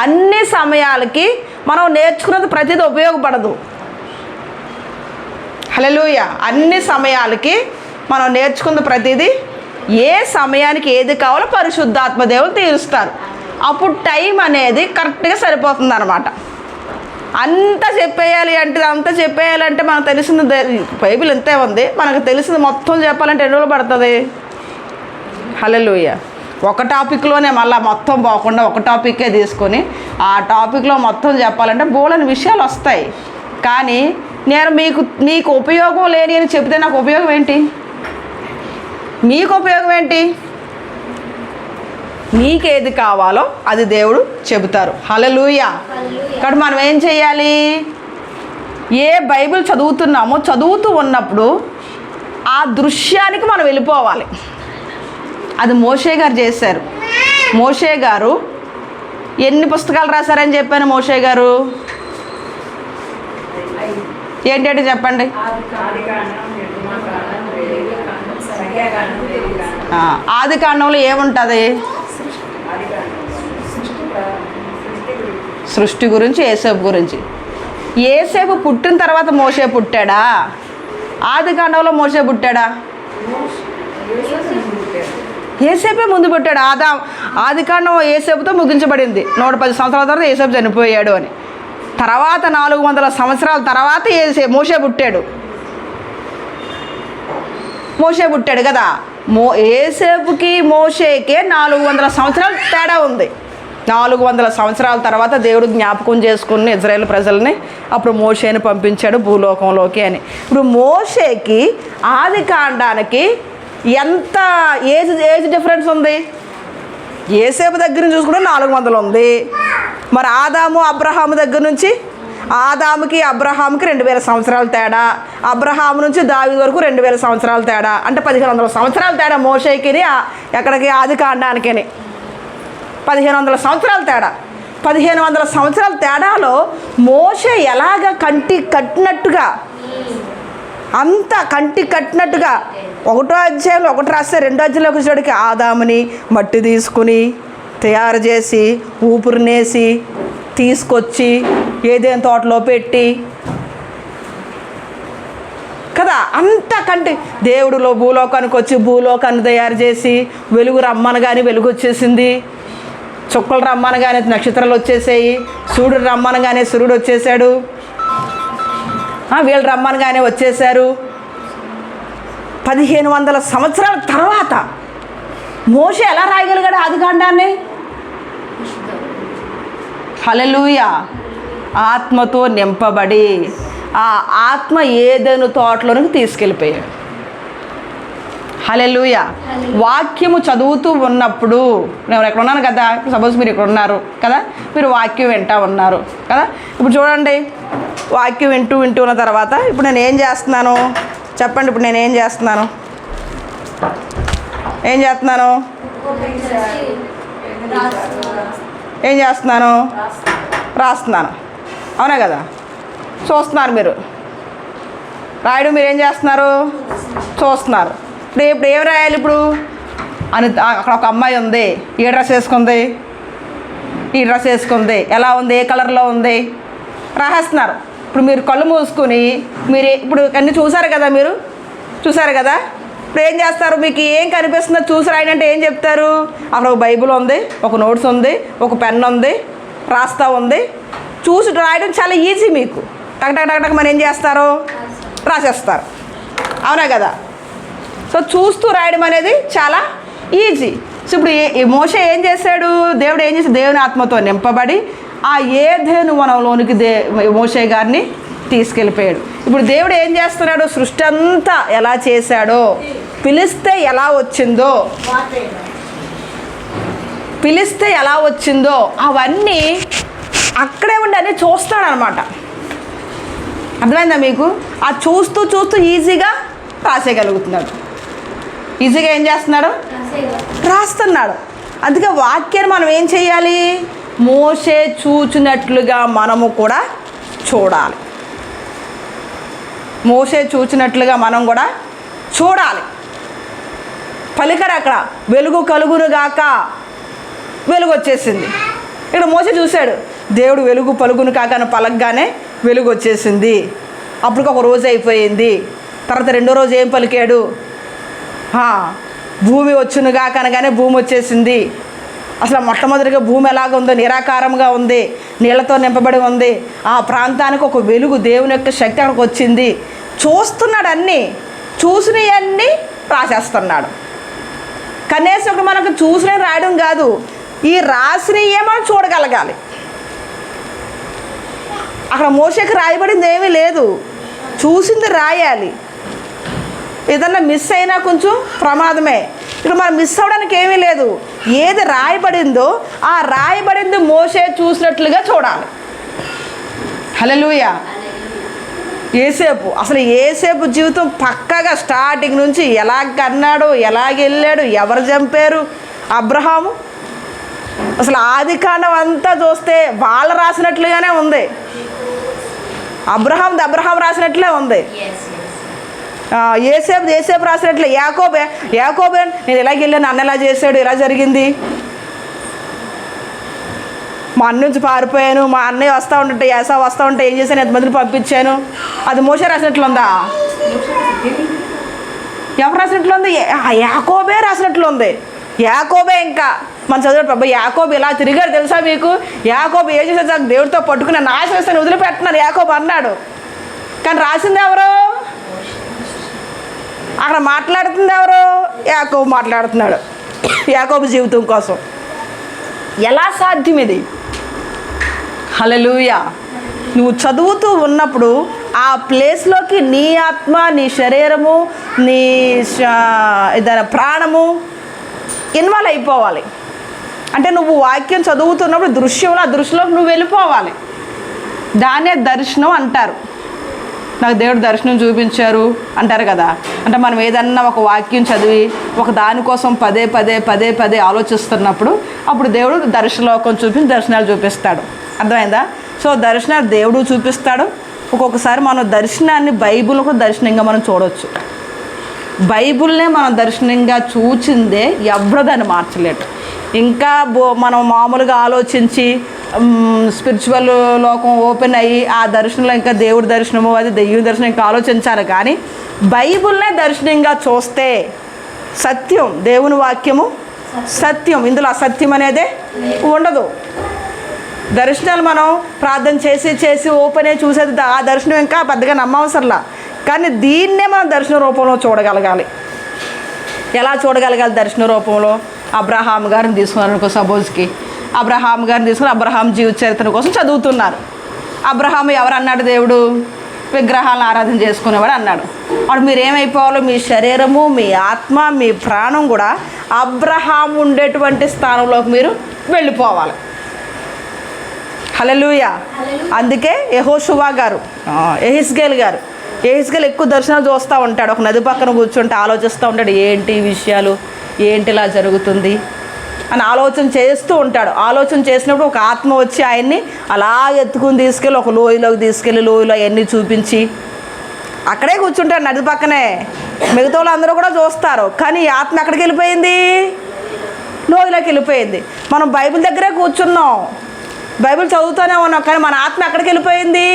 అన్ని సమయాలకి మనం నేర్చుకున్నది ప్రతిదీ ఉపయోగపడదు. హల్లెలూయా. అన్ని సమయాలకి మనం నేర్చుకున్న ప్రతిదీ ఏ సమయానికి ఏది కావాలో పరిశుద్ధాత్మ దేవులు తీరుస్తారు. అప్పుడు టైం అనేది కరెక్ట్గా సరిపోతుంది అన్నమాట. అంతా చెప్పేయాలంటే మనకు తెలిసింది బైబిల్ ఎంతే ఉంది, మనకు తెలిసింది మొత్తం చెప్పాలంటే ఎన్ని రోజులు పడుతుంది? హల్లెలూయా. ఒక టాపిక్లోనే మళ్ళీ మొత్తం పోకుండా ఒక టాపిక్కే తీసుకొని ఆ టాపిక్లో మొత్తం చెప్పాలంటే బోలని విషయాలు వస్తాయి. కానీ నేను మీకు ఉపయోగం లేని అని చెప్తే నాకు ఉపయోగం ఏంటి? మీకు ఉపయోగం ఏంటి? నీకేది కావాలో అది దేవుడు చెబుతారు. హల్లెలూయా. కాబట్టి మనం ఏం చేయాలి? ఏ బైబిల్ చదువుతున్నామో చదువుతూ ఉన్నప్పుడు ఆ దృశ్యానికి మనం వెళ్ళిపోవాలి. అది మోషే గారు చేశారు. మోషే గారు ఎన్ని పుస్తకాలు రాశారని చెప్పాను? మోషే గారు ఏంటంటే చెప్పండి. ఆది కాండంలో ఏముంటుంది? సృష్టి గురించి, ఏసేపు గురించి. ఏసేపు పుట్టిన తర్వాత మోషే పుట్టాడా? ఆది కాండంలో మోషే పుట్టాడా? ఏసేపే ముందు పుట్టాడు. ఆది కాండం ఏసేపుతో ముగించబడింది. 110 సంవత్సరాల తర్వాత ఏసేపు చనిపోయాడు అని. తర్వాత 400 సంవత్సరాల తర్వాత మోషే పుట్టాడు. మోషే పుట్టాడు కదా. ఏసేపుకి మోషేకే 400 సంవత్సరాలు తేడా ఉంది. 400 సంవత్సరాల తర్వాత దేవుడు జ్ఞాపకం చేసుకుని ఇజ్రాయేల్ ప్రజల్ని అప్పుడు మోషేని పంపించాడు భూలోకంలోకి అని. ఇప్పుడు మోషేకి ఆది కాండానికి ఎంత ఏజ్ డిఫరెన్స్ ఉంది? ఏసేపు దగ్గర నుంచి చూసుకుంటే 400 ఉంది. మరి ఆదాము అబ్రహాము దగ్గర నుంచి ఆదాముకి అబ్రహాముకి 2000 సంవత్సరాలు తేడా. అబ్రహాము నుంచి దావీదు వరకు 2000 సంవత్సరాలు తేడా. అంటే 1500 సంవత్సరాలు తేడా మోషేకి ఎక్కడికి? ఆది కాండానికి 1500 సంవత్సరాల తేడా. 1500 సంవత్సరాల తేడాలో మోషే ఎలాగ కంటి కట్టినట్టుగా, అంత కంటి కట్టినట్టుగా 1వ అధ్యాయంలో 1 రాస్తే 2వ అధ్యాయంలోకి వచ్చేటికి ఆదాముని మట్టి తీసుకుని తయారు చేసి ఊపిరినేసి తీసుకొచ్చి ఏదేం తోటలో పెట్టి కదా, అంత కంటి దేవుడులో భూలోకానికి వచ్చి భూలోకాన్ని తయారు చేసి వెలుగు రమ్మనగానే వెలుగు వచ్చేసింది. చుక్కలు రమ్మనగానే నక్షత్రాలు వచ్చేసాయి. సూర్యుడు రమ్మనగానే సూర్యుడు వచ్చేసాడు. వీళ్ళు రమ్మనగానే వచ్చేసారు. 1500 సంవత్సరాల తర్వాత మోషే ఎలా రాయగలిగాడు ఆది కాండాన్ని? హల్లెలూయా. ఆత్మతో నింపబడి ఆ ఆత్మ ఏదైనా తోటలోనికి తీసుకెళ్ళిపోయాడు. హల్లెలూయా. వాక్యము చదువుతూ ఉన్నప్పుడు నేను ఎక్కడ ఉన్నాను కదా, సపోజ్ మీరు ఇక్కడ ఉన్నారు కదా, మీరు వాక్యం వింటూ ఉన్నారు కదా. ఇప్పుడు చూడండి, వాక్యం వింటూ ఉన్న తర్వాత ఇప్పుడు నేను ఏం చేస్తున్నాను చెప్పండి? ఇప్పుడు నేను ఏం చేస్తున్నాను? రాస్తున్నాను. అవునా కదా? చూస్తున్నారు మీరు రాయడం. మీరు ఏం చేస్తున్నారు? చూస్తున్నారు. ఇప్పుడు ఏం రాయాలి? ఇప్పుడు అక్కడ ఒక అమ్మాయి ఉంది, ఈ డ్రెస్ వేసుకుంది, ఎలా ఉంది, ఏ కలర్లో ఉంది రాసేస్తున్నారు. ఇప్పుడు మీరు కళ్ళు మూసుకుని మీరు ఇప్పుడు అన్నీ చూసారు కదా, మీరు చూసారు కదా. ఇప్పుడు ఏం చేస్తారు? మీకు ఏం కనిపిస్తుందో చూసి రాయనంటే ఏం చెప్తారు? అక్కడ ఒక బైబిల్ ఉంది, ఒక నోట్స్ ఉంది, ఒక పెన్ ఉంది, రాస్తా ఉంది. చూసి రాయడం చాలా ఈజీ. మీకు టక్ మరి ఏం చేస్తారు? రాసేస్తారు. అవునా కదా? సో చూస్తూ రాయడం అనేది చాలా ఈజీ. సో ఇప్పుడు మోషే ఏం చేశాడు? దేవుడు ఏం చేశాడు? దేవుని ఆత్మతో నింపబడి ఆ ఏదెను వనంలోనికి మోషే గారిని తీసుకెళ్ళిపోయాడు. ఇప్పుడు దేవుడు ఏం చేస్తున్నాడు? సృష్టి అంతా ఎలా చేశాడో, పిలిస్తే ఎలా వచ్చిందో అవన్నీ అక్కడే ఉండి అన్నీ చూస్తాడు అనమాట. అర్థమైందా మీకు? ఆ చూస్తూ ఈజీగా రాసేయగలుగుతున్నాడు. ఈజీగా ఏం చేస్తున్నాడు? రాస్తున్నాడు. అందుకే వాక్యాన్ని మనం ఏం చేయాలి? మోషే చూచినట్లుగా మనము కూడా చూడాలి. మనం కూడా చూడాలి. పలికరు అక్కడ వెలుగు కలుగునుగాక, వెలుగు వచ్చేసింది. ఇక్కడ మోషే చూశాడు, దేవుడు వెలుగు పలుగును కాక అని పలకగానే వెలుగు వచ్చేసింది. అప్పటికి ఒక రోజు అయిపోయింది. తర్వాత 2వ రోజు ఏం పలికాడు? భూమి వచ్చునుగా కనగానే భూమి వచ్చేసింది. అసలు మొట్టమొదటిగా భూమి ఎలాగ ఉందో, నిరాకారంగా ఉంది, నీళ్లతో నింపబడి ఉంది. ఆ ప్రాంతానికి ఒక వెలుగు, దేవుని యొక్క శక్తి అక్కడికి వచ్చింది. చూస్తున్నాడు, అన్నీ చూసినవన్నీ రాసేస్తున్నాడు. కనీసం ఇక్కడ మనకు చూసిన రాయడం కాదు, ఈ రాసినయే మనం చూడగలగాలి. అక్కడ మోషేకి రాయబడింది ఏమీ లేదు, చూసింది రాయాలి. ఏదన్నా మిస్ అయినా కొంచెం ప్రమాదమే. ఇక్కడ మనం మిస్ అవ్వడానికి ఏమీ లేదు. ఏది రాయబడిందో ఆ రాయబడింది మోషే చూసినట్లుగా చూడాలి. హల్లెలూయా. అసలు యేసేపు జీవితం పక్కాగా స్టార్టింగ్ నుంచి ఎలాగ కన్నాడు, ఎలాగ వెళ్ళాడు, ఎవరు చంపారు, అబ్రహాము, అసలు ఆది కాండం అంతా చూస్తే వాళ్ళు రాసినట్లుగానే ఉంది. అబ్రహాం రాసినట్లే ఉంది. ఏసేపు రాసినట్లే. యాకోబే నేను ఇలాగ వెళ్ళాను, అన్న ఎలా చేశాడు, ఇలా జరిగింది, మా అన్న నుంచి పారిపోయాను, మా అన్నయ్య వస్తూ ఉంటే ఏసా వస్తూ ఉంటే ఏం చేశాను, ఎంతమందిని పంపించాను, అది మోషే రాసినట్లుందా? ఎవరు రాసినట్లుంది? యాకోబే రాసినట్లుంది. యాకోబే ఇంకా మన చదువు బాబా యాకోబు ఇలా తిరిగాడు తెలుసా మీకు? యాకోబు ఏం చేశాడు? దేవుడితో పట్టుకుని నాశనం చేస్తాను, వదిలిపెట్టినాను యాకోబు అన్నాడు. కానీ రాసింది ఎవరు? అక్కడ మాట్లాడుతుంది ఎవరు? యాకోబు మాట్లాడుతున్నాడు యాకోబు జీవితం కోసం. ఎలా సాధ్యం ఇది? హల్లెలూయా. నువ్వు చదువుతూ ఉన్నప్పుడు ఆ ప్లేస్లోకి నీ ఆత్మ, నీ శరీరము, నీ ప్రాణము ఇన్వాల్వ్ అయిపోవాలి. అంటే నువ్వు వాక్యం చదువుతున్నప్పుడు దృశ్యంలో ఆ దృశ్యంలోకి నువ్వు వెళ్ళిపోవాలి. దాన్నే దర్శనం అంటారు. నాకు దేవుడు దర్శనం చూపించారు అంటారు కదా. అంటే మనం ఏదన్నా ఒక వాక్యం చదివి ఒక దానికోసం పదే పదే పదే పదే ఆలోచిస్తున్నప్పుడు అప్పుడు దేవుడు దర్శనలోకం చూపించి దర్శనాలు చూపిస్తాడు. అర్థమైందా? సో దర్శనాలు దేవుడు చూపిస్తాడు. ఒక్కొక్కసారి మనం దర్శనాన్ని బైబిల్ ఒక దర్శనంగా మనం చూడవచ్చు. బైబిల్నే మనం దర్శనంగా చూచిందే ఎవరు దాన్ని మార్చలేడు. ఇంకా మనం మామూలుగా ఆలోచించి స్పిరిచువల్ లోకం ఓపెన్ అయ్యి ఆ దర్శనంలో ఇంకా దేవుడి దర్శనము, అది దెయ్యం దర్శనం ఇంకా ఆలోచించాలి. కానీ బైబిల్నే దర్శనంగా చూస్తే సత్యం, దేవుని వాక్యము సత్యం, ఇందులో అసత్యం అనేదే ఉండదు. దర్శనాలు మనం ప్రార్థన చేసి చేసి ఓపెన్ అయ్యి చూసేది ఆ దర్శనం ఇంకా పెద్దగా నమ్మవసరంలా. కానీ దీన్నే మనం దర్శన రూపంలో చూడగలగాలి. ఎలా చూడగలగాలి దర్శన రూపంలో? అబ్రహాం గారిని తీసుకున్నారనుకో, సపోజ్కి అబ్రహాం గారిని తీసుకుని అబ్రహాం జీవిత చరిత్ర కోసం చదువుతున్నారు. అబ్రహాం ఎవరు అన్నాడు? దేవుడు విగ్రహాలను ఆరాధన చేసుకునేవాడు అన్నాడు. అప్పుడు మీరు ఏమైపోవాలో మీ శరీరము, మీ ఆత్మ, మీ ప్రాణం కూడా అబ్రహాం ఉండేటువంటి స్థానంలోకి మీరు వెళ్ళిపోవాలి. హల్లెలూయా. అందుకే యెహోషువ గారు, యెహెజ్కేలు ఎక్కువ దర్శనాలు చూస్తూ ఉంటాడు. ఒక నది పక్కన కూర్చుంటే ఆలోచిస్తూ ఉంటాడు, ఏంటి విషయాలు, ఏంటి ఇలా జరుగుతుంది అని ఆలోచన చేస్తూ ఉంటాడు. ఆలోచన చేసినప్పుడు ఒక ఆత్మ వచ్చి ఆయన్ని అలా ఎత్తుకుని తీసుకెళ్ళి ఒక లోయలోకి తీసుకెళ్ళి లోయలో అవన్నీ చూపించి అక్కడే కూర్చుంటాడు నది పక్కనే. మిగతా వాళ్ళందరూ కూడా చూస్తారు. కానీ ఈ ఆత్మ ఎక్కడికి వెళ్ళిపోయింది? లోయలోకి వెళ్ళిపోయింది. మనం బైబిల్ దగ్గరే కూర్చున్నాం, బైబిల్ చదువుతూనే ఉన్నాం, కానీ మన ఆత్మ ఎక్కడికి వెళ్ళిపోయింది?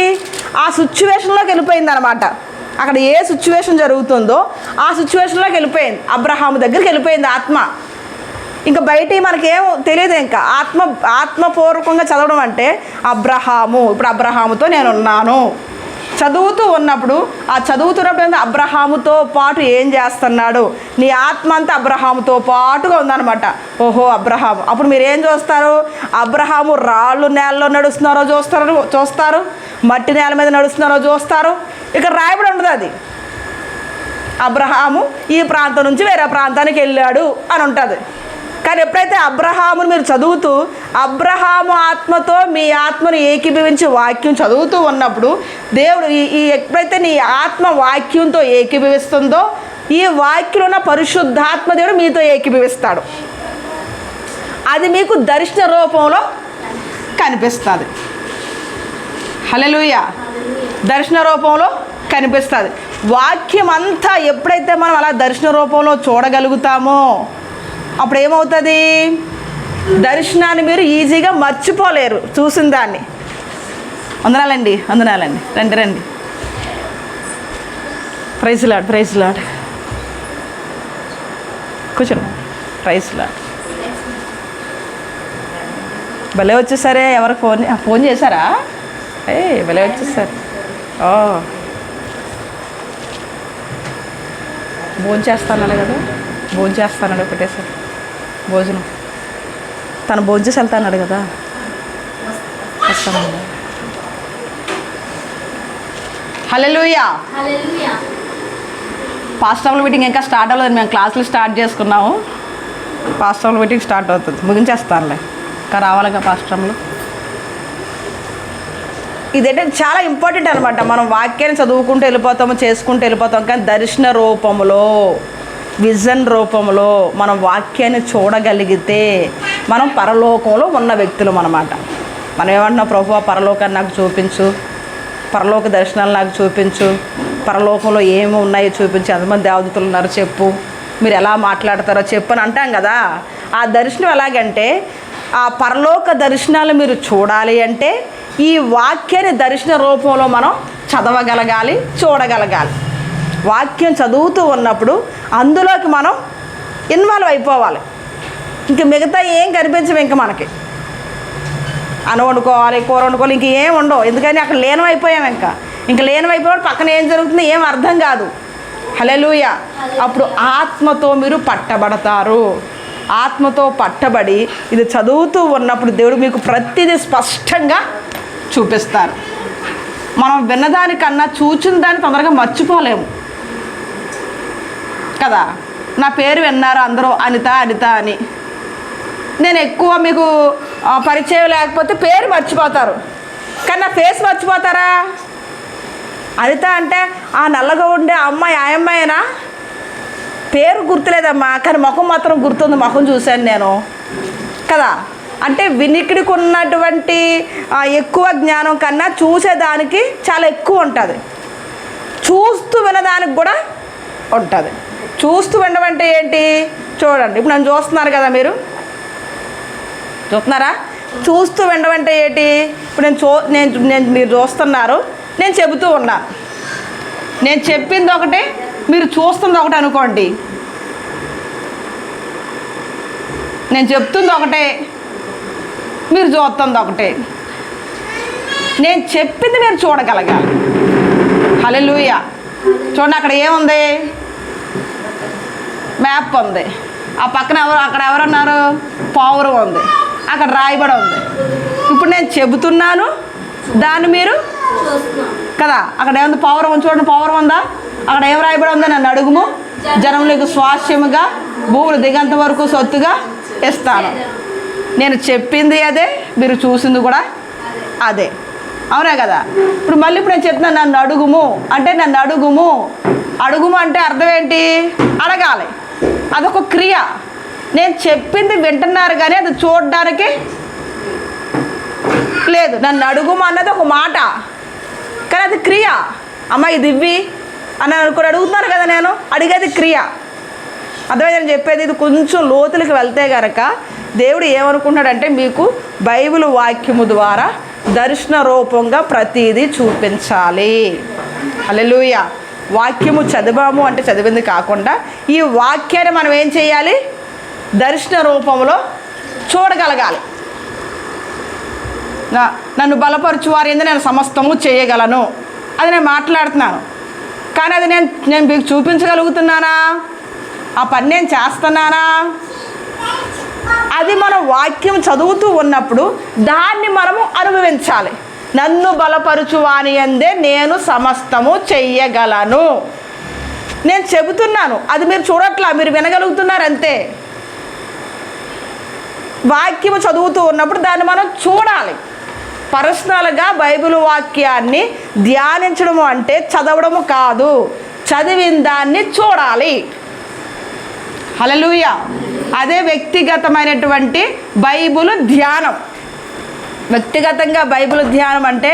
ఆ సిచ్యువేషన్లోకి వెళ్ళిపోయింది అనమాట. అక్కడ ఏ సిచ్యువేషన్ జరుగుతుందో ఆ సిచ్యువేషన్లోకి వెళ్ళిపోయింది. అబ్రహాము దగ్గరికి వెళ్ళిపోయింది ఆత్మ. ఇంకా బయట మనకేం తెలియదు. ఇంకా ఆత్మపూర్వకంగా చదవడం అంటే అబ్రహాము, ఇప్పుడు అబ్రహాముతో నేనున్నాను. చదువుతూ ఉన్నప్పుడు ఆ చదువుతున్నప్పుడు అబ్రహాముతో పాటు ఏం చేస్తున్నాడు, నీ ఆత్మ అంతా అబ్రహాముతో పాటుగా ఉందన్నమాట. ఓహో అబ్రహాము. అప్పుడు మీరు ఏం చూస్తారు? అబ్రహాము రాళ్ళు నేలలో నడుస్తున్నారో చూస్తారు, మట్టి నేల మీద నడుస్తున్నారో చూస్తారు. ఇక్కడ రాయబడి ఉండదు అది. అబ్రహాము ఈ ప్రాంతం నుంచి వేరే ప్రాంతానికి వెళ్ళాడు అని ఉంటుంది. కానీ ఎప్పుడైతే అబ్రహామును మీరు చదువుతూ అబ్రహాము ఆత్మతో మీ ఆత్మను ఏకీభవించి వాక్యం చదువుతూ ఉన్నప్పుడు దేవుడు ఎప్పుడైతే నీ ఆత్మ వాక్యంతో ఏకీభవిస్తుందో ఈ వాక్యంలో ఉన్న పరిశుద్ధాత్మ దేవుడు మీతో ఏకీభవిస్తాడు. అది మీకు దర్శన రూపంలో కనిపిస్తుంది. హల్లెలూయా. దర్శన రూపంలో కనిపిస్తుంది. వాక్యం అంతా ఎప్పుడైతే మనం అలా దర్శన రూపంలో చూడగలుగుతామో అప్పుడు ఏమవుతుంది? దర్శనాన్ని మీరు ఈజీగా మర్చిపోలేరు చూసిన దాన్ని. వందనాలండి, రండి. Praise Lord. కూర్చోండి. Praise Lord. భలే వచ్చేసరే. ఎవరు ఫోన్ చేశారా? భలే వచ్చేసారు. భోంచేస్తాను కదా, భోంచేస్తాను ఒకటేసారి. భోజనం తను భోజనం చేసి వెళ్తా అన్నాడు కదా, వస్తాను. హల్లెలూయా. పాస్టర్ల మీటింగ్ ఇంకా స్టార్ట్ అవ్వలేదు, మేము క్లాసులు స్టార్ట్ చేసుకున్నాము. పాస్టర్ల మీటింగ్ స్టార్ట్ అవుతుంది, ముగించేస్తానులే, ఇంకా రావాలిగా పాస్టర్లు. ఇదేంటే చాలా ఇంపార్టెంట్ అనమాట. మనం వాక్యాన్ని చదువుకుంటూ వెళ్ళిపోతాము, చేసుకుంటూ వెళ్ళిపోతాం, కానీ దర్శన రూపంలో, విజన్ రూపంలో మనం వాక్యాన్ని చూడగలిగితే మనం పరలోకంలో ఉన్న వ్యక్తులం అన్నమాట. మనం ఏమంటున్నాం, ప్రభువా పరలోకాన్ని నాకు చూపించు, పరలోక దర్శనాలు నాకు చూపించు, పరలోకంలో ఏమి ఉన్నాయో చూపించు, ఎంతమంది దేవదూతలు ఉన్నారో చెప్పు, మీరు ఎలా మాట్లాడతారో చెప్పు అని అంటాం కదా. ఆ దర్శనం ఎలాగంటే, ఆ పరలోక దర్శనాలు మీరు చూడాలి అంటే ఈ వాక్యాన్ని దర్శన రూపంలో మనం చదవగలగాలి, చూడగలగాలి. వాక్యం చదువుతూ ఉన్నప్పుడు అందులోకి మనం ఇన్వాల్వ్ అయిపోవాలి. ఇంక మిగతా ఏం కనిపించవు, ఇంకా మనకి అన్నం వండుకోవాలి, కూర వండుకోవాలి, ఇంక ఏం ఉండవు. ఎందుకని అక్కడ లీనమైపోయాం. ఇంకా లీనమైపోయాడు, పక్కన ఏం జరుగుతుందో ఏం అర్థం కాదు. హల్లెలూయా. అప్పుడు ఆత్మతో మీరు పట్టబడతారు. ఆత్మతో పట్టబడి ఇది చదువుతూ ఉన్నప్పుడు దేవుడు మీకు ప్రతిదీ స్పష్టంగా చూపిస్తారు. మనం విన్నదానికన్నా చూచిన దాన్ని తొందరగా మర్చిపోలేము కదా. నా పేరు విన్నారు అందరూ, అనిత అనిత అని. నేను ఎక్కువ మీకు పరిచయం లేకపోతే పేరు మర్చిపోతారు, కానీ నా ఫేస్ మర్చిపోతారా? అనిత అంటే ఆ నల్లగా ఉండే అమ్మాయి ఆ అమ్మాయినా? పేరు గుర్తులేదమ్మా, కానీ ముఖం మాత్రం గుర్తుంది, ముఖం చూశాను నేను కదా. అంటే వినికిడికి ఉన్నటువంటి ఎక్కువ జ్ఞానం కన్నా చూసేదానికి చాలా ఎక్కువ ఉంటుంది, చూస్తూ వినడానికి కూడా ఉంటుంది. చూస్తూ వినడం అంటే ఏంటి చూడండి, ఇప్పుడు నన్ను చూస్తున్నారు కదా, మీరు చూస్తున్నారా? చూస్తూ వినడం అంటే ఏంటి? ఇప్పుడు నేను మీరు చూస్తున్నారు, నేను చెబుతూ ఉన్నాను. నేను చెప్పింది ఒకటి, మీరు చూస్తుంది ఒకటి అనుకోండి. నేను చెప్తుంది ఒకటే, మీరు చూస్తుంది ఒకటే. నేను చెప్పింది మీరు చూడగలగాలి. హల్లెలూయా. చూడండి, అక్కడ ఏముంది? మ్యాప్ ఉంది. ఆ పక్కన అక్కడ ఎవరున్నారు? పావురం ఉంది, అక్కడ రాయబడి ఉంది. ఇప్పుడు నేను చెబుతున్నాను, దాన్ని మీరు కదా. అక్కడ ఏముంది? పావురం. చూడండి, పావురం ఉందా? అక్కడ ఏం రాయబడి ఉందో, నన్ను అడుగుము, జనములకు స్వాస్యముగా, భూములు దిగంత వరకు సొత్తుగా ఇస్తాను. నేను చెప్పింది అదే, మీరు చూసింది కూడా అదే, అవునా కదా. ఇప్పుడు నేను చెప్తున్నాను, నన్ను అడుగుము అంటే, నన్ను అడుగుము అంటే అర్థం ఏంటి? అడగాలి, అదొక క్రియ. నేను చెప్పింది వింటున్నారు కానీ అది చూడడానికి లేదు. నన్ను అడుగుము అన్నది ఒక మాట, కానీ అది క్రియ. అమ్మ ఇది ఇవ్వి అని అనుకుని అడుగుతున్నారు కదా, నేను అడిగేది క్రియ. అర్థమైంది నేను చెప్పేది. ఇది కొంచెం లోతులకు వెళ్తే కనుక దేవుడు ఏమనుకుంటున్నాడంటే, మీకు బైబిల్ వాక్యము ద్వారా దర్శన రూపంగా ప్రతిదీ చూపించాలి. హల్లెలూయా. వాక్యము చదివాము అంటే చదివింది కాకుండా ఈ వాక్యాన్ని మనం ఏం చేయాలి? దర్శన రూపంలో చూడగలగాలి. నన్ను బలపరచువారు ఏంది, నేను సమస్తము చేయగలను, అది నేను మాట్లాడుతున్నాను. కానీ అది నేను మీకు చూపించగలుగుతున్నానా? ఆ పని నేను చేస్తున్నానా? అది మనం వాక్యం చదువుతూ ఉన్నప్పుడు దాన్ని మనము అనుభవించాలి. నన్ను బలపరచువాని అందే నేను సమస్తము చెయ్యగలను. నేను చెబుతున్నాను, అది మీరు చూడట్లా, మీరు వినగలుగుతున్నారు అంతే. వాక్యము చదువుతూ ఉన్నప్పుడు దాన్ని మనం చూడాలి. పర్సనల్గా బైబిల్ వాక్యాన్ని ధ్యానించడము అంటే చదవడము కాదు, చదివిన దాన్ని చూడాలి. హల్లెలూయా. అదే వ్యక్తిగతమైనటువంటి బైబిల్ ధ్యానం. వ్యక్తిగతంగా బైబిల్ ధ్యానం అంటే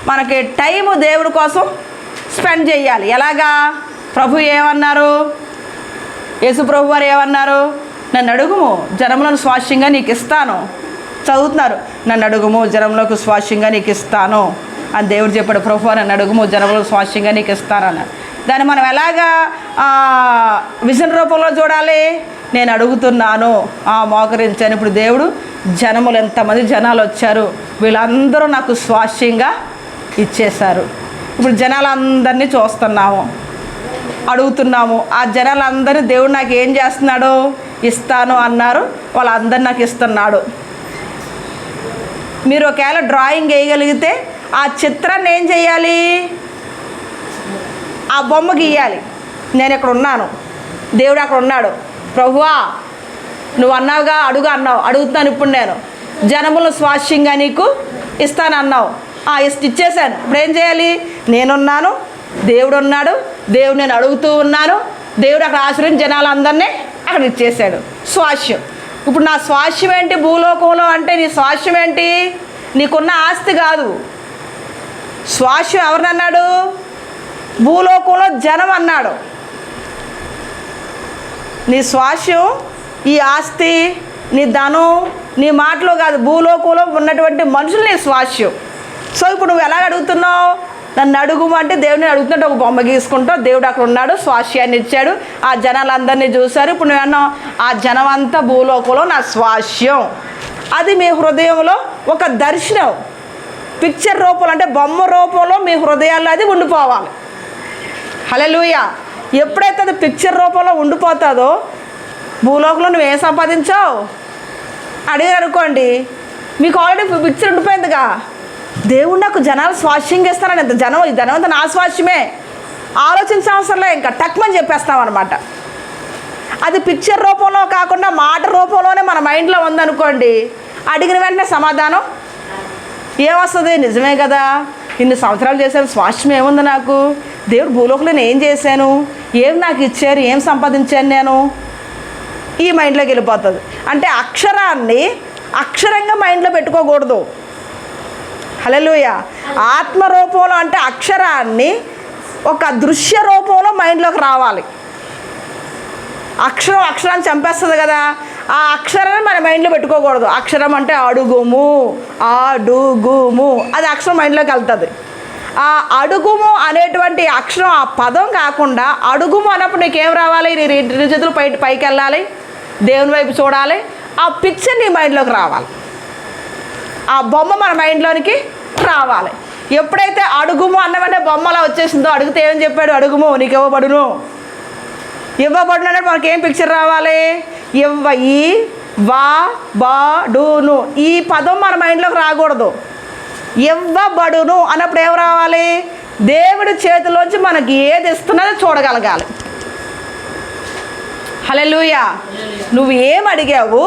మనకి టైము దేవుడి కోసం స్పెండ్ చేయాలి. ఎలాగా? ప్రభు ఏమన్నారు? యేసు ప్రభు వారు ఏమన్నారు? నన్ను అడుగుము, జనములను స్వాస్యంగా నీకు ఇస్తాను. చదువుతున్నారు, నన్ను అడుగుము, జనంలోకి స్వాస్యంగా నీకు ఇస్తాను అని దేవుడు చెప్పాడు. ప్రభు నన్ను అడుగుము, జనములకు స్వాస్యంగా నీకు ఇస్తాను అన్నారు. దాన్ని మనం ఎలాగా విజన్ రూపంలో చూడాలి? నేను అడుగుతున్నాను, మోకరించాను. ఇప్పుడు దేవుడు జనములు, ఎంతమంది జనాలు వచ్చారు, వీళ్ళందరూ నాకు స్వాస్యంగా ఇచ్చేశారు. ఇప్పుడు జనాలందరినీ చూస్తున్నాము, అడుగుతున్నాము. ఆ జనాలందరూ దేవుడు నాకు ఏం చేస్తున్నాడు? ఇస్తాను అన్నారు, వాళ్ళందరూ నాకు ఇస్తున్నాడు. మీరు ఒకవేళ డ్రాయింగ్ వేయగలిగితే ఆ చిత్రాన్ని ఏం చేయాలి? ఆ బొమ్మ గీయాలి. నేను ఇక్కడ ఉన్నాను, దేవుడు అక్కడ ఉన్నాడు. ప్రభువా నువ్వు అన్నావుగా, అడుగు అన్నావు, అడుగుతున్నాను ఇప్పుడు నేను, జనములు స్వాస్యంగా నీకు ఇస్తాను అన్నావు. ఇచ్చేసాను. ఇప్పుడు ఏం చేయాలి? నేనున్నాను, దేవుడు ఉన్నాడు, దేవుడు నేను అడుగుతూ ఉన్నాను, దేవుడు అక్కడ ఆశ్రయించి జనాలందరినీ అక్కడ ఇచ్చేసాడు. స్వాస్యం. ఇప్పుడు నా స్వాస్యం ఏంటి భూలోకంలో అంటే? నీ స్వాస్యం ఏంటి? నీకున్న ఆస్తి కాదు. స్వాస్యం ఎవరినన్నాడు? భూలోకంలో జనం అన్నాడు. నీ స్వాస్యం ఈ ఆస్తి, నీ ధనం, నీ మాటలో కాదు, భూలోకంలో ఉన్నటువంటి మనుషులు నీ స్వాస్యం. సో ఇప్పుడు నువ్వు ఎలాగ అడుగుతున్నావు? నన్ను అడుగుమంటే దేవుడిని అడుగుతుంటే ఒక బొమ్మ గీసుకుంటావు, దేవుడు అక్కడ ఉన్నాడు, స్వాస్యాన్ని ఇచ్చాడు, ఆ జనాలందరినీ చూశారు. ఇప్పుడు నువ్వు అన్నావు ఆ జనం అంతా భూలోకంలో నా స్వాస్యం. అది మీ హృదయంలో ఒక దర్శనం, పిక్చర్ రూపంలో, అంటే బొమ్మ రూపంలో మీ హృదయాల్లో అది ఉండిపోవాలి. హల్లెలూయా. ఎప్పుడైతే అది పిక్చర్ రూపంలో ఉండిపోతుందో, భూలోకంలో నువ్వేం సంపాదించావు అడిగారు అనుకోండి, మీకు ఆల్రెడీ పిక్చర్ ఉండిపోయిందిగా. దేవుడు నాకు జనాలు స్వాస్యంగా ఇస్తానని, ఇంత జనం, ఈ జనం అంతా నా స్వాస్యమే, ఆలోచించిన అవసరంలే, ఇంకా టక్మని చెప్పేస్తాం అనమాట. అది పిక్చర్ రూపంలో కాకుండా మాట రూపంలోనే మన మైండ్లో ఉందనుకోండి, అడిగిన వెంటనే సమాధానం ఏమొస్తుంది? నిజమే కదా, ఇన్ని సంవత్సరాలు చేశాను, స్వాస్యం ఏముంది నాకు, దేవుడు భూలోకంలో నేను ఏం చేశాను, ఏం నాకు ఇచ్చారు, ఏం సంపాదించాను నేను, ఈ మైండ్లోకి వెళ్ళిపోతుంది. అంటే అక్షరాన్ని అక్షరంగా మైండ్లో పెట్టుకోకూడదు. హల్లెలూయా. ఆత్మ రూపంలో అంటే అక్షరాన్ని ఒక దృశ్య రూపంలో మైండ్లోకి రావాలి. అక్షరాన్ని చంపేస్తుంది కదా, ఆ అక్షరాన్ని మన మైండ్లో పెట్టుకోకూడదు. అక్షరం అంటే అడుగుము, అడుగుము, అది అక్షరం మైండ్లోకి వెళ్తుంది. ఆ అడుగుము అనేటువంటి అక్షరం, ఆ పదం కాకుండా అడుగుము అన్నప్పుడు నీకేం రావాలి? నీ రెండు చేతులు పైకి వెళ్ళాలి, దేవుని వైపు చూడాలి, ఆ పిక్చర్ నీ మైండ్లోకి రావాలి, ఆ బొమ్మ మన మైండ్లోనికి రావాలి. ఎప్పుడైతే అడుగుము అన్నమంటే బొమ్మలా వచ్చేసిందో, అడిగితే ఏమని చెప్పాడు? అడుగుము నీకు ఇవ్వబడును, ఇవ్వబడును అంటే మనకేం పిక్చర్ రావాలి? ఇవ్వబడును, ఈ పదం మన మైండ్లోకి రాకూడదు. ఇవ్వబడును అన్నప్పుడు ఏం రావాలి? దేవుడి చేతిలోంచి మనకి ఏది ఇస్తున్నదో చూడగలగాలి. హల్లెలూయా. నువ్వు ఏం అడిగావు,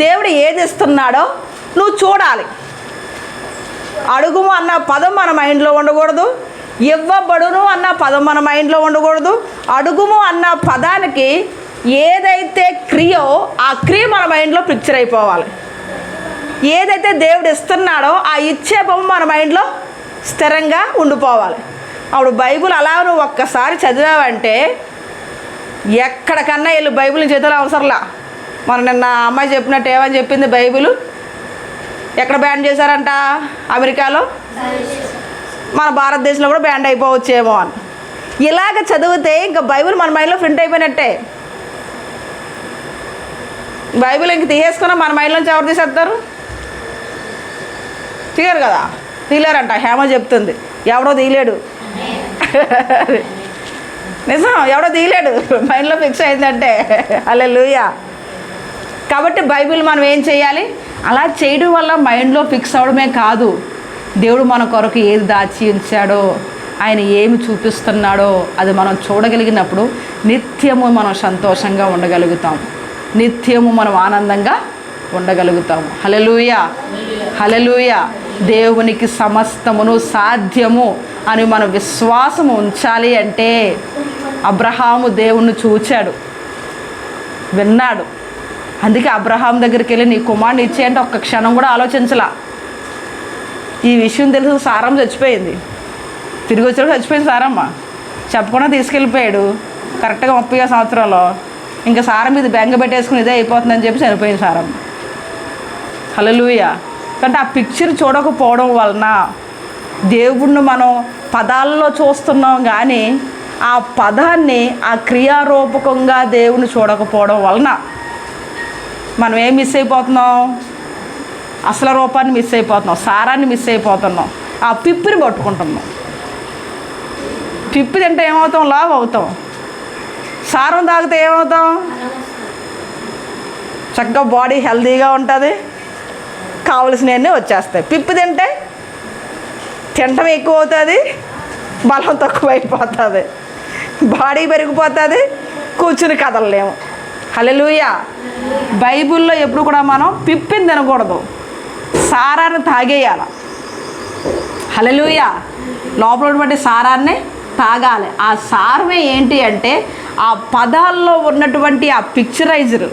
దేవుడు ఏది ఇస్తున్నాడో నువ్వు చూడాలి. అడుగుము అన్న పదం మన మైండ్లో ఉండకూడదు, ఇవ్వబడును అన్న పదం మన మైండ్లో ఉండకూడదు. అడుగుము అన్న పదానికి ఏదైతే క్రియో ఆ క్రియ మన మైండ్లో పిక్చర్ అయిపోవాలి. ఏదైతే దేవుడు ఇస్తున్నాడో ఆ ఇచ్చే బొమ్మ మన మైండ్లో స్థిరంగా ఉండిపోవాలి. అప్పుడు బైబిల్ అలా నువ్వు ఒక్కసారి చదివావంటే ఎక్కడికన్నా వెళ్ళి బైబిల్ని చేతులు అవసరంలా. మనం నిన్న అమ్మాయి చెప్పినట్టు ఏమని చెప్పింది, బైబిల్ ఎక్కడ బ్యాన్ చేశారంట? అమెరికాలో, మన భారతదేశంలో కూడా బ్యాన్ అయిపోవచ్చేమో అని. ఇలాగ చదివితే ఇంకా బైబిల్ మన మైండ్లో ప్రింట్ అయిపోయినట్టే. బైబిల్ ఇంక తీసేసుకున్నా మన మైండ్లోంచి ఎవరు తీసేస్తారు? తీయరు కదా, తీయలేరంట. హేమ చెప్తుంది, ఎవడో తీయలేడు. నిజం, ఎవడో తీయలేడు, మైండ్లో ఫిక్స్ అయిందంటే. హల్లెలూయా. కాబట్టి బైబిల్ మనం ఏం చేయాలి? అలా చేయడం వల్ల మైండ్లో ఫిక్స్ అవడమే కాదు, దేవుడు మన కొరకు ఏది దాచి ఉంచాడో, ఆయన ఏమి చూపిస్తున్నాడో అది మనం చూడగలిగినప్పుడు నిత్యము మనం సంతోషంగా ఉండగలుగుతాం, నిత్యము మనం ఆనందంగా ఉండగలుగుతాము. హల్లెలూయా. హల్లెలూయా. దేవునికి సమస్తమును సాధ్యము అని మన విశ్వాసం ఉంచాలి అంటే, అబ్రహాము దేవుణ్ణి చూచాడు, విన్నాడు. అందుకే అబ్రహాం దగ్గరికి వెళ్ళి నీ కుమారుని ఇచ్చేయంటే ఒక్క క్షణం కూడా ఆలోచించలా. ఈ విషయం తెలుసు, సారమ్మ చచ్చిపోయింది, తిరిగి వచ్చాడు, చచ్చిపోయింది సారమ్మ, చెప్పకుండా తీసుకెళ్ళిపోయాడు. కరెక్ట్గా 30వ సంవత్సరంలో ఇంకా సారమ్మ ఇది బెంగ పెట్టేసుకుని ఇదే అయిపోతుందని చెప్పి చనిపోయింది సారమ్మ. హల్లెలూయా. అంటే ఆ పిక్చర్ చూడకపోవడం వలన దేవుణ్ణి మనం పదాల్లో చూస్తున్నాం కానీ ఆ పదాన్ని ఆ క్రియారూపకంగా దేవుని చూడకపోవడం వలన మనం ఏం మిస్ అయిపోతున్నాం? అసలు రూపాన్ని మిస్ అయిపోతున్నాం, సారాన్ని మిస్ అయిపోతున్నాం, ఆ పిప్పిని పట్టుకుంటున్నాం. పిప్పి తింటే ఏమవుతాం? లావు అవుతాం. సారం తాగితే ఏమవుతాం? చక్కగా బాడీ హెల్తీగా ఉంటుంది, కావలసినవన్నీ వచ్చేస్తాయి. పిప్పి తింటే తింటం ఎక్కువ అవుతుంది, బలం తక్కువ అయిపోతుంది, బాడీ పెరిగిపోతుంది, కూర్చుని కదలలేము. హల్లెలూయా. బైబిల్లో ఎప్పుడు కూడా మనం పిప్పిని తినకూడదు, సారాన్ని తాగేయాలి. హల్లెలూయా. లోపల ఉన్నటువంటి సారాన్ని తాగాలి. ఆ సారమే ఏంటి అంటే ఆ పదాల్లో ఉన్నటువంటి ఆ పిక్చరైజర్,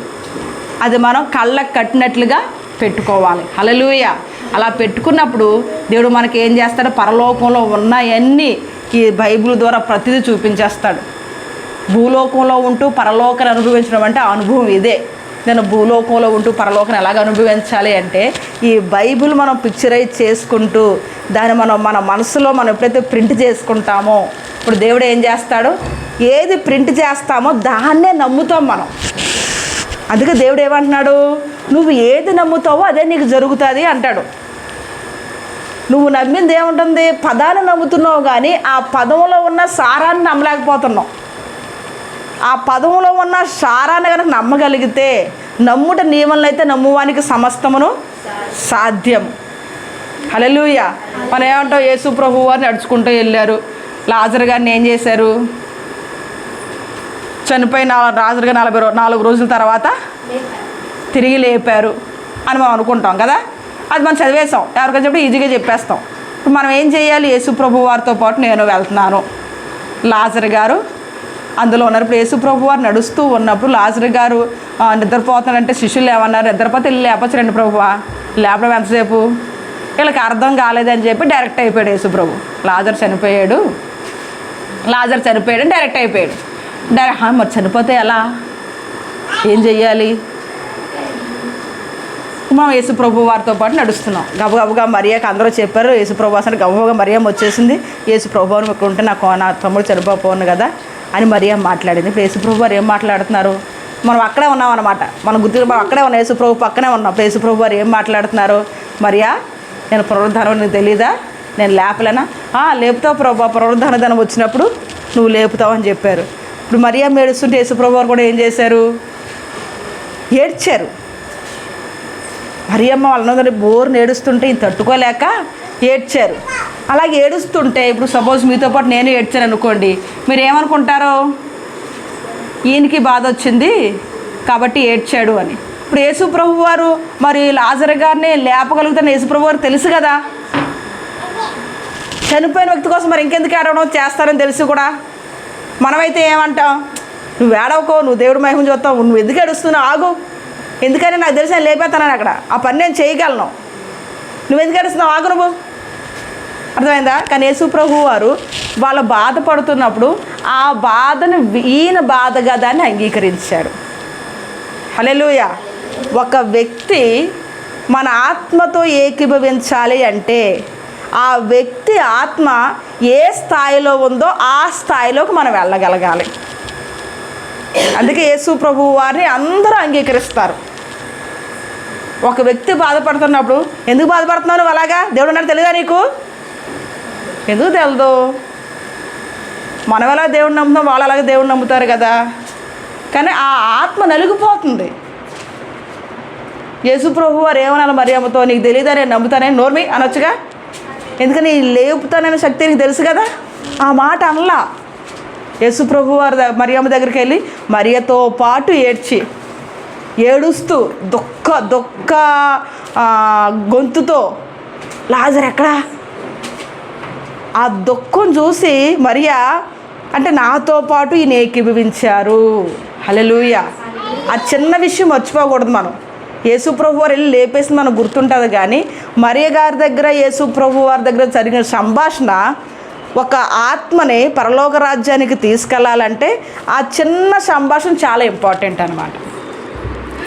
అది మనం కళ్ళకు కట్టినట్లుగా పెట్టుకోవాలి. హల్లెలూయా. అలా పెట్టుకున్నప్పుడు దేవుడు మనకి ఏం చేస్తాడు, పరలోకంలో ఉన్నవన్నీ ఈ బైబిల్ ద్వారా ప్రతిదీ చూపించేస్తాడు. భూలోకంలో ఉంటూ పరలోకాన్ని అనుభవించడం అంటే ఆ అనుభవం ఇదే. నేను భూలోకంలో ఉంటూ పరలోకాన్ని ఎలాగ అనుభవించాలి అంటే ఈ బైబిల్ మనం పిక్చరైజ్ చేసుకుంటూ దాన్ని మన మనసులో మనం ఎప్పుడైతే ప్రింట్ చేసుకుంటామో, ఇప్పుడు దేవుడు ఏం చేస్తాడు, ఏది ప్రింట్ చేస్తామో దాన్నే నమ్ముతాం మనం. అందుకే దేవుడు ఏమంటున్నాడు, నువ్వు ఏది నమ్ముతావో అదే నీకు జరుగుతుంది అంటాడు. నువ్వు నమ్మింది ఏముంటుంది, పదాన్ని నమ్ముతున్నావు కానీ ఆ పదంలో ఉన్న సారాన్ని నమ్మలేకపోతున్నావు. ఆ పదంలో ఉన్న సారాన్ని కనుక నమ్మగలిగితే, నమ్ముట నియమంలో అయితే నమ్మువానికి సమస్తమును సాధ్యం. హల్లెలూయా. మనం ఏమంటాం, యేసు ప్రభువు వారు నడుచుకుంటూ వెళ్ళారు, లాజరు గారిని ఏం చేశారు, చనిపోయిన లాజరు గారు 4 రోజుల తర్వాత తిరిగి లేపారు అని మనం అనుకుంటాం కదా. అది మనం చదివేస్తాం, ఎవరికైనా చెప్పి ఈజీగా చెప్పేస్తాం. ఇప్పుడు మనం ఏం చేయాలి, యేసు ప్రభు వారితో పాటు నేను వెళ్తున్నాను, లాజరు గారు అందులో ఉన్నారు. ఇప్పుడు యేసు ప్రభు వారు నడుస్తూ ఉన్నప్పుడు లాజరు గారు నిద్రపోతాడంటే శిష్యులు ఏమన్నారు, నిద్రపోతే వెళ్ళి లేపచ్చరండి ప్రభువా, లేపడం ఎంతసేపు, వీళ్ళకి అర్థం కాలేదని చెప్పి డైరెక్ట్ అయిపోయాడు యేసు ప్రభు. లాజరు చనిపోయాడు డైరెక్ట్ అయిపోయాడు. మరి చనిపోతే ఎలా, ఏం చెయ్యాలి, మనం యేసు ప్రభు వారితో పాటు నడుస్తున్నాం. గబగబగా మరియాకి అందరూ చెప్పారు, యేసు ప్రభు అసలు గబగబగా మరియమ్మ వచ్చేసింది, యేసు ప్రభు అని ఇక్కడ ఉంటే నా తమ్ముడు చనిపోను కదా అని మరియా మాట్లాడింది. ఇప్పుడు యేసు ప్రభు వారు ఏం మాట్లాడుతున్నారు, మనం అక్కడే ఉన్నాం అన్నమాట, మనం మనం అక్కడే ఉన్నాం, యేసు ప్రభు పక్కనే ఉన్నాం. యేసు ప్రభు వారు ఏం మాట్లాడుతున్నారు, మరియా నేను పునరుద్ధానం నీకు తెలీదా, నేను లేపలేనా, లేపుతావు ప్రభు, పునరుద్ధాన దినం వచ్చినప్పుడు నువ్వు లేపుతావు అని చెప్పారు. ఇప్పుడు మరియా ఏడుస్తుంటే యేసు ప్రభు వారు కూడా ఏం చేశారు, ఏడ్చారు. మరియమ్మ వాళ్ళందరూ బోర్ని ఏడుస్తుంటే ఈయన తట్టుకోలేక ఏడ్చారు. అలాగే ఏడుస్తుంటే ఇప్పుడు సపోజ్ మీతో పాటు నేను ఏడ్చాను అనుకోండి, మీరు ఏమనుకుంటారో, ఈయనకి బాధ వచ్చింది కాబట్టి ఏడ్చాడు అని. ఇప్పుడు యేసు ప్రభు వారు మరి లాజరు గారిని లేపగలుగుతున్న యేసు ప్రభు వారు తెలుసు కదా, చనిపోయిన వ్యక్తి కోసం మరి ఇంకెందుకు ఏడవడం, చేస్తారని తెలుసు కూడా. మనమైతే ఏమంటాం, నువ్వు ఏడవకో, నువ్వు దేవుడి మహిమ చూస్తావు, నువ్వు ఎందుకు ఏడుస్తున్నావు, ఆగు, ఎందుకని నాకు తెలిసి నేను లేపేస్తానని అక్కడ ఆ పని నేను చేయగలను, నువ్వు ఎందుకు ఏడుస్తున్నావు, ఆగు నువ్వు. అర్థమైందా. కానీ యేసు ప్రభు వారు వాళ్ళు బాధపడుతున్నప్పుడు ఆ బాధను ఈయన బాధగా దాన్ని అంగీకరించాడు. హల్లెలూయా. ఒక వ్యక్తి మన ఆత్మతో ఏకీభవించాలి అంటే ఆ వ్యక్తి ఆత్మ ఏ స్థాయిలో ఉందో ఆ స్థాయిలోకి మనం వెళ్ళగలగాలి. అందుకే యేసు ప్రభు వారిని అందరూ అంగీకరిస్తారు. ఒక వ్యక్తి బాధపడుతున్నప్పుడు, ఎందుకు బాధపడుతున్నావు నువ్వు అలాగా, దేవుడు అన్నాడు తెలియదా నీకు, ఎందుకు తెలదు, మనం ఎలా దేవుడిని నమ్ముతాం, వాళ్ళు అలాగే దేవుడిని నమ్ముతారు కదా. కానీ ఆ ఆత్మ నలిగిపోతుంది. యేసు ప్రభు వారు ఏమనాలి మరియమ్మతో, నీకు తెలియదా నేను నమ్ముతానని, నోర్మి అనొచ్చుగా, ఎందుకని లేపుతాననే శక్తి నీకు తెలుసు కదా. ఆ మాట అనలా. యేసు ప్రభు వారు మరియమ్మ దగ్గరికి వెళ్ళి మరియతో పాటు ఏడుస్తూ దుఃఖ గొంతుతో, లాజరు ఎక్కడా, ఆ దుఃఖం చూసి మరియా అంటే నాతో పాటు ఈయన ఏకీభవించారు. హల్లెలూయా. ఆ చిన్న విషయం మర్చిపోకూడదు మనం. యేసు ప్రభు వారు వెళ్ళి లేపేసి మనకు గుర్తుంటుంది, కానీ మరియ గారి దగ్గర యేసు ప్రభు వారి దగ్గర జరిగిన సంభాషణ ఒక ఆత్మని పరలోక రాజ్యానికి తీసుకెళ్లాలంటే ఆ చిన్న సంభాషణ చాలా ఇంపార్టెంట్ అనమాట.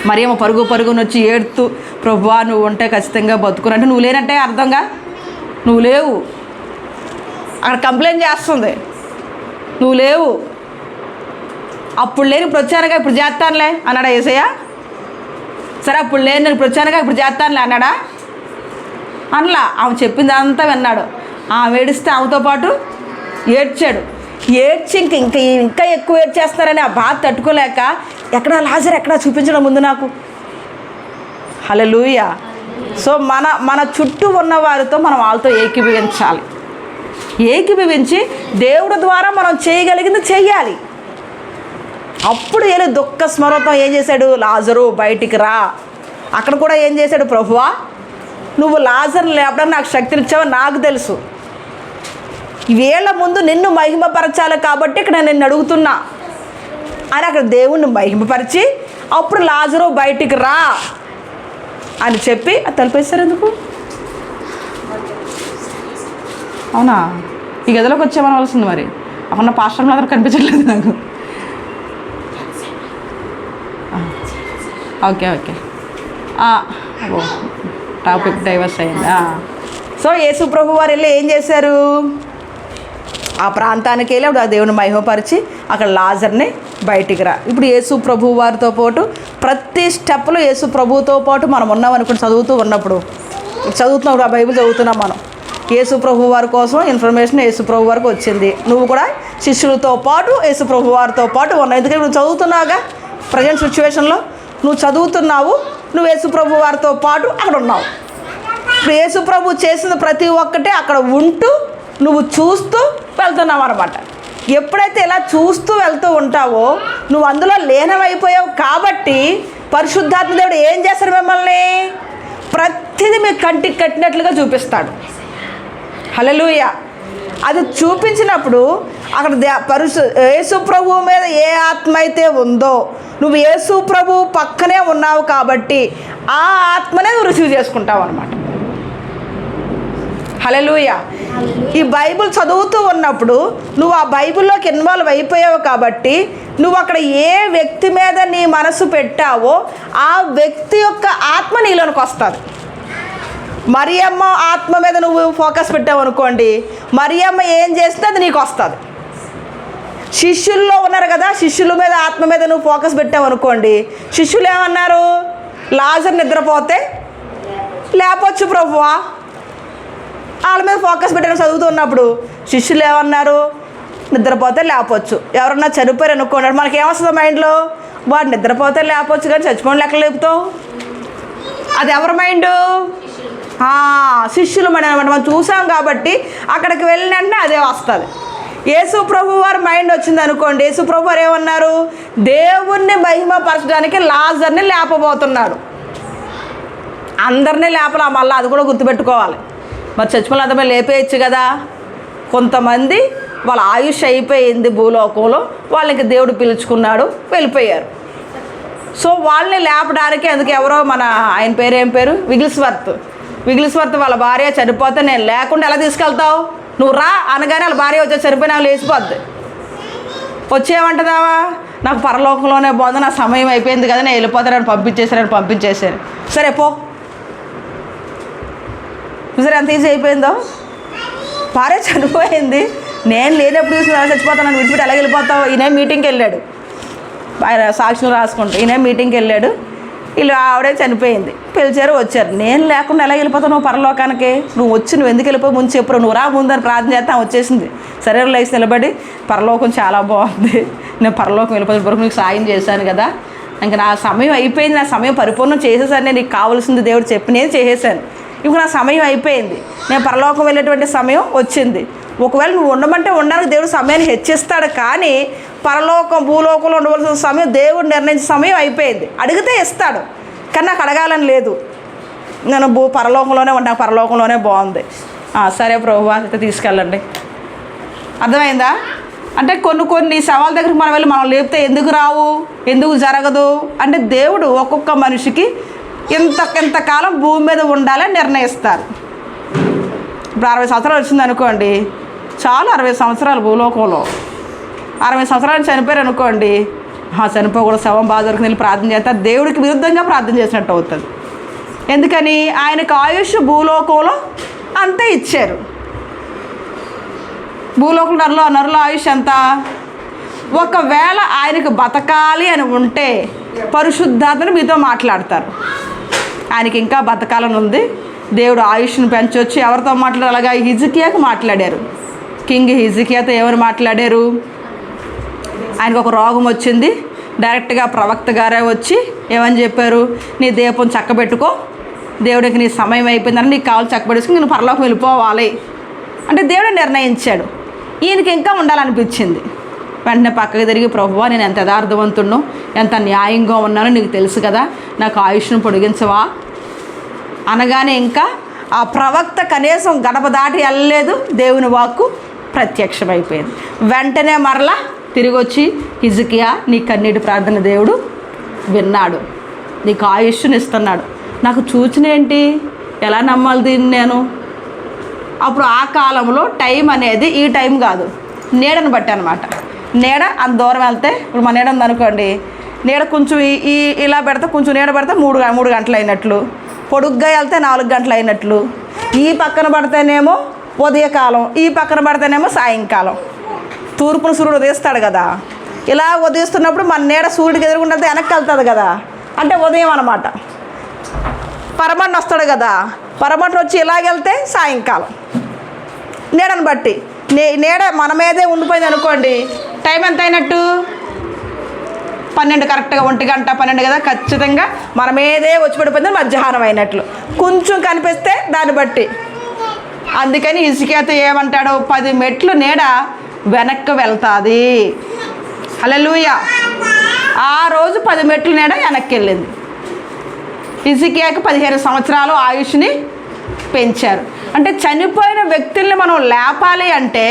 మరియమ్మ పరుగున వచ్చి ఏడుతూ, ప్రభువా నువ్వు ఉంటే ఖచ్చితంగా బతుకునంటే, నువ్వు లేనంటే అర్థంగా, నువ్వు లేవు, అక్కడ కంప్లైంట్ చేస్తుంది, నువ్వు లేవు, అప్పుడు లేని ఇప్పుడు వచ్చానుగా ఇప్పుడు చేస్తానులే అన్నాడా యేసయ్య. సరే అప్పుడు లేని నేను ఇప్పుడు వచ్చానుగా ఇప్పుడు చేస్తానులే అన్నాడా, అనలా. ఆమె చెప్పింది అంతా విన్నాడు. ఆమె ఏడిస్తే ఆమెతో పాటు ఏడ్చాడు. ఏడ్చి ఇంకా ఎక్కువ ఏడ్చేస్తారని ఆ బాధ తట్టుకోలేక, ఎక్కడా లాజరు ఎక్కడా చూపించడం ముందు నాకు, హల్లెలూయా. సో మన చుట్టూ ఉన్న వారితో మనం వాళ్ళతో ఏకీభవించాలి. ఏకీభవించి దేవుడి ద్వారా మనం చేయగలిగింది చెయ్యాలి. అప్పుడు ఏదో దుఃఖ స్మరణతో ఏం చేశాడు, లాజరు బయటికి రా. అక్కడ కూడా ఏం చేశాడు, ప్రభువా నువ్వు లాజర్ని లేపడానికి నాకు శక్తినిచ్చావో నాకు తెలుసు, వీళ్ళ ముందు నిన్ను మహిమపరచాలి కాబట్టి ఇక్కడ నిన్ను అడుగుతున్నా అని అక్కడ దేవుణ్ణి మహిమపరిచి అప్పుడు లాజరు బయటికి రా అని చెప్పి అది తలిపేస్తారు. ఎందుకు? అవునా, ఈ గదిలోకి వచ్చేమనవలసింది మరి. అక్కడ పాస్టర్ మాత్రం కనిపించట్లేదు నాకు. ఓకే ఓకే, టాపిక్ డైవర్స్ అయింది. సో యేసు ప్రభు వారు వెళ్ళి ఏం చేశారు, ఆ ప్రాంతానికి వెళ్ళి అప్పుడు ఆ దేవుని మహిమపరిచి అక్కడ లాజర్ని బయటికి రా. ఇప్పుడు యేసు ప్రభు వారితో పాటు ప్రతి స్టెప్లో యేసు ప్రభువుతో పాటు మనం ఉన్నాం అనుకుంటే చదువుతూ ఉన్నప్పుడు ఆ బైబిల్ చదువుతున్నాం మనం. యేసు ప్రభు వారి కోసం ఇన్ఫర్మేషన్ యేసు ప్రభు వారికి వచ్చింది. నువ్వు కూడా శిష్యులతో పాటు యేసు ప్రభు వారితో పాటు ఉన్నావు. ఎందుకంటే నువ్వు చదువుతున్నావుగా, ప్రజెంట్ సిచ్యువేషన్లో నువ్వు చదువుతున్నావు, నువ్వు యేసు ప్రభు వారితో పాటు అక్కడ ఉన్నావు. ఇప్పుడు యేసు ప్రభు చేసిన ప్రతి ఒక్కటే అక్కడ ఉంటూ నువ్వు చూస్తూ వెళ్తున్నావు అన్నమాట. ఎప్పుడైతే ఇలా చూస్తూ వెళ్తూ ఉంటావో నువ్వు అందులో లీనమైపోయావు కాబట్టి పరిశుద్ధాత్మ దేవుడు ఏం చేస్తాడు, మిమ్మల్ని ప్రతిదీ మీకు కంటికి కట్టినట్లుగా చూపిస్తాడు. హల్లెలూయా. అది చూపించినప్పుడు అక్కడ యేసు ప్రభువు మీద ఏ ఆత్మ అయితే ఉందో నువ్వు యేసు ప్రభువు పక్కనే ఉన్నావు కాబట్టి ఆ ఆత్మనే నువ్వు రిసీవ్ చేసుకుంటావు అన్నమాట. హల్లెలూయా. ఈ బైబిల్ చదువుతూ ఉన్నప్పుడు నువ్వు ఆ బైబిల్లోకి ఇన్వాల్వ్ అయిపోయావు కాబట్టి నువ్వు అక్కడ ఏ వ్యక్తి మీద నీ మనసు పెట్టావో ఆ వ్యక్తి యొక్క ఆత్మ నీలోనికి వస్తుంది. మరియమ్మ ఆత్మ మీద నువ్వు ఫోకస్ పెట్టావు అనుకోండి, మరియమ్మ ఏం చేస్తే అది నీకు వస్తుంది. శిష్యుల్లో ఉన్నారు కదా, శిష్యుల మీద ఆత్మ మీద నువ్వు ఫోకస్ పెట్టావు అనుకోండి, శిష్యులు ఏమన్నారు, లాజర్ నిద్రపోతే లేపొచ్చు ప్రభువా. వాళ్ళ మీద ఫోకస్ పెట్టాను చదువుతున్నప్పుడు శిష్యులు ఏమన్నారు, నిద్రపోతే లేపొచ్చు. ఎవరన్నా చనిపోయారు అనుకోండి, మనకి ఏమొస్తుంది మైండ్లో, వాడు నిద్రపోతే లేపొచ్చు కానీ చచ్చిపోయిన లెక్క లేపుతావు. అది ఎవరి మైండు, శిష్యులు మైండ్ అనమాట. మనం చూసాం కాబట్టి అక్కడికి వెళ్ళిన వెంటనే అదే వస్తుంది. యేసు ప్రభు వారి మైండ్ వచ్చింది అనుకోండి, యేసు ప్రభు వారు ఏమన్నారు, దేవుణ్ణి మహిమపరచడానికి లాజర్ని లేపబోతున్నాడు. అందరినీ లేపలా, మళ్ళీ అది కూడా గుర్తుపెట్టుకోవాలి. మరి చచ్చిపోయిన అర్థమే లేపేయచ్చు కదా. కొంతమంది వాళ్ళ ఆయుష్ అయిపోయింది భూలోకంలో, వాళ్ళకి దేవుడు పిలుచుకున్నాడు, వెళ్ళిపోయారు. సో వాళ్ళని లేపడానికి అందుకు ఎవరో ఆయన పేరు ఏం పేరు, విగిల్స్వర్త్ వాళ్ళ భార్య చనిపోతే నేను లేకుండా ఎలా తీసుకెళ్తావు, నువ్వు రా అనగానే వాళ్ళ భార్య వచ్చి చనిపోయినా లేచిపోద్ది. వచ్చేమంటుందావా, నాకు పరలోకంలోనే బాగుంది, నా సమయం అయిపోయింది కదా, నేను వెళ్ళిపోతానని పంపించేశాను. సరే పో. సరే ఎంత ఈజీ అయిపోయిందో, భార్య చనిపోయింది, నేను లేనప్పుడు చూసి చచ్చిపోతానని విడిచిపెట్టి ఎలా వెళ్ళిపోతావు. ఈయన మీటింగ్కి వెళ్ళాడు, ఆయన సాక్షులు రాసుకుంటూ ఈయన మీటింగ్కి వెళ్ళాడు, వీళ్ళు ఆవిడే చనిపోయింది, పిలిచారు వచ్చారు. నేను లేకుండా ఎలా వెళ్ళిపోతావు నువ్వు పరలోకానికి, నువ్వు ఎందుకు వెళ్ళిపోయి ముందు చెప్పు, నువ్వు రా ముందని ప్రార్థన చేస్తే వచ్చేసింది. సరే లేచి నిలబడి, పరలోకం చాలా బాగుంది, నేను పరలోకం వెళ్ళిపోయిన వరకు నీకు సాయం చేశాను కదా, ఇంకా నా సమయం అయిపోయింది, నా సమయం పరిపూర్ణం చేసేసాను, నేను నీకు కావాల్సింది దేవుడు చెప్పి నేను చేసేసాను, ఇప్పుడు నా సమయం అయిపోయింది, నేను పరలోకం వెళ్ళేటువంటి సమయం వచ్చింది. ఒకవేళ నువ్వు ఉండమంటే ఉండడానికి దేవుడు సమయాన్ని హెచ్చిస్తాడు, కానీ భూలోకంలో ఉండవలసిన సమయం దేవుడు నిర్ణయించిన సమయం అయిపోయింది. అడిగితే ఇస్తాడు, కానీ నాకు అడగాలని లేదు, నేను పరలోకంలోనే ఉంటాను, పరలోకంలోనే బాగుంది. సరే ప్రభువా అయితే తీసుకెళ్ళండి. అర్థమైందా? అంటే కొన్ని సవాళ్ళ దగ్గరికి మనం వెళ్ళి మనం లేపితే ఎందుకు రావు, ఎందుకు జరగదు అంటే దేవుడు ఒక్కొక్క మనిషికి ఇంతకాలం భూమి మీద ఉండాలని నిర్ణయిస్తారు. ఇప్పుడు 60 సంవత్సరాలు వచ్చింది అనుకోండి, చాలు 60 సంవత్సరాలు భూలోకంలో, 60 సంవత్సరాలు చనిపోయారు అనుకోండి, చనిపోకూడదు, శవం బాగా దొరికి వెళ్ళి ప్రార్థన చేస్తారు, దేవుడికి విరుద్ధంగా ప్రార్థన చేసినట్టు అవుతుంది. ఎందుకని ఆయనకు ఆయుష్ భూలోకంలో అంతే ఇచ్చారు. భూలోకంలో నరుల ఆయుష్ ఎంత? ఒకవేళ ఆయనకు బతకాలి అని ఉంటే పరిశుద్ధాత్మను మీతో మాట్లాడతారు, ఆయనకి ఇంకా బతకాలని ఉంది, దేవుడు ఆయుష్ను పెంచొచ్చి ఎవరితో మాట్లాడారు, అలాగా హిజ్కియాకు మాట్లాడారు. కింగ్ హిజ్కియాతో ఎవరు మాట్లాడారు, ఆయనకు ఒక రోగం వచ్చింది, డైరెక్ట్గా ప్రవక్త గారే వచ్చి ఏమని చెప్పారు, నీ దీపం చక్కబెట్టుకో, దేవుడికి నీ సమయం అయిపోయిందని నీకు కావాలి చక్కబెట్టుకుని నేను పరలోకం వెళ్ళిపోవాలి అంటే దేవుడే నిర్ణయించాడు. ఈయనకి ఇంకా ఉండాలనిపించింది. వెంటనే పక్కకి తిరిగి, ప్రభువా నేను ఎంత యథార్థవంతుడినో ఎంత న్యాయంగా ఉన్నానో నీకు తెలుసు కదా, నాకు ఆయుష్ను పొడిగించవా అనగానే ఇంకా ఆ ప్రవక్త కనీసం గడప దాటి వెళ్ళలేదు, దేవుని వాక్కు ప్రత్యక్షమైపోయింది. వెంటనే మరలా తిరిగి వచ్చి, హిజ్కియా నీ కన్నీటి ప్రార్థన దేవుడు విన్నాడు, నీకు ఆయుష్ను ఇస్తున్నాడు. నాకు సూచన ఏంటి, ఎలా నమ్మాలి దీన్ని నేను? అప్పుడు ఆ కాలంలో టైం అనేది ఈ టైం కాదు, నీడను బట్టి అనమాట. నీడ అంత దూరం వెళ్తే, ఇప్పుడు మన నీడ ఉందనుకోండి, నీడ కొంచెం ఈ ఇలా పెడితే కొంచెం నీడ పెడితే 3 గంటలు అయినట్లు, పొడుగ్గా వెళ్తే 4 గంటలు అయినట్లు, ఈ పక్కన పడితేనేమో ఉదయకాలం, ఈ పక్కన పడితేనేమో సాయంకాలం. తూర్పున సూర్యుడు ఉదయిస్తాడు కదా, ఇలా ఉదయిస్తున్నప్పుడు మన నీడ సూర్యుడికి ఎదురుకుండా వెనక్కి వెళ్తుంది కదా, అంటే ఉదయం అనమాట. పరమన్న వస్తాడు కదా, పరమన్న వచ్చి ఇలాగెళ్తే సాయంకాలం. నీడను బట్టి నీడ మన మీదే ఉండిపోయింది అనుకోండి, టైం ఎంత అయినట్టు? 12 కరెక్ట్గా, 1 గంట 12 కదా, ఖచ్చితంగా మన మీదే వచ్చి పడిపోయింది మధ్యాహ్నం అయినట్లు. కొంచెం కనిపిస్తే దాన్ని బట్టి. అందుకని హిజ్కియాతో ఏమంటాడు, 10 మెట్లు నీడ వెనక్కి వెళ్తుంది. హల్లెలూయా. ఆ రోజు 10 మెట్లు నీడ వెనక్కి వెళ్ళింది. హిజ్కియాకి 15 సంవత్సరాలు ఆయుష్ని పెంచారు. అంటే చనిపోయిన వ్యక్తుల్ని మనం లేపాలి అంటే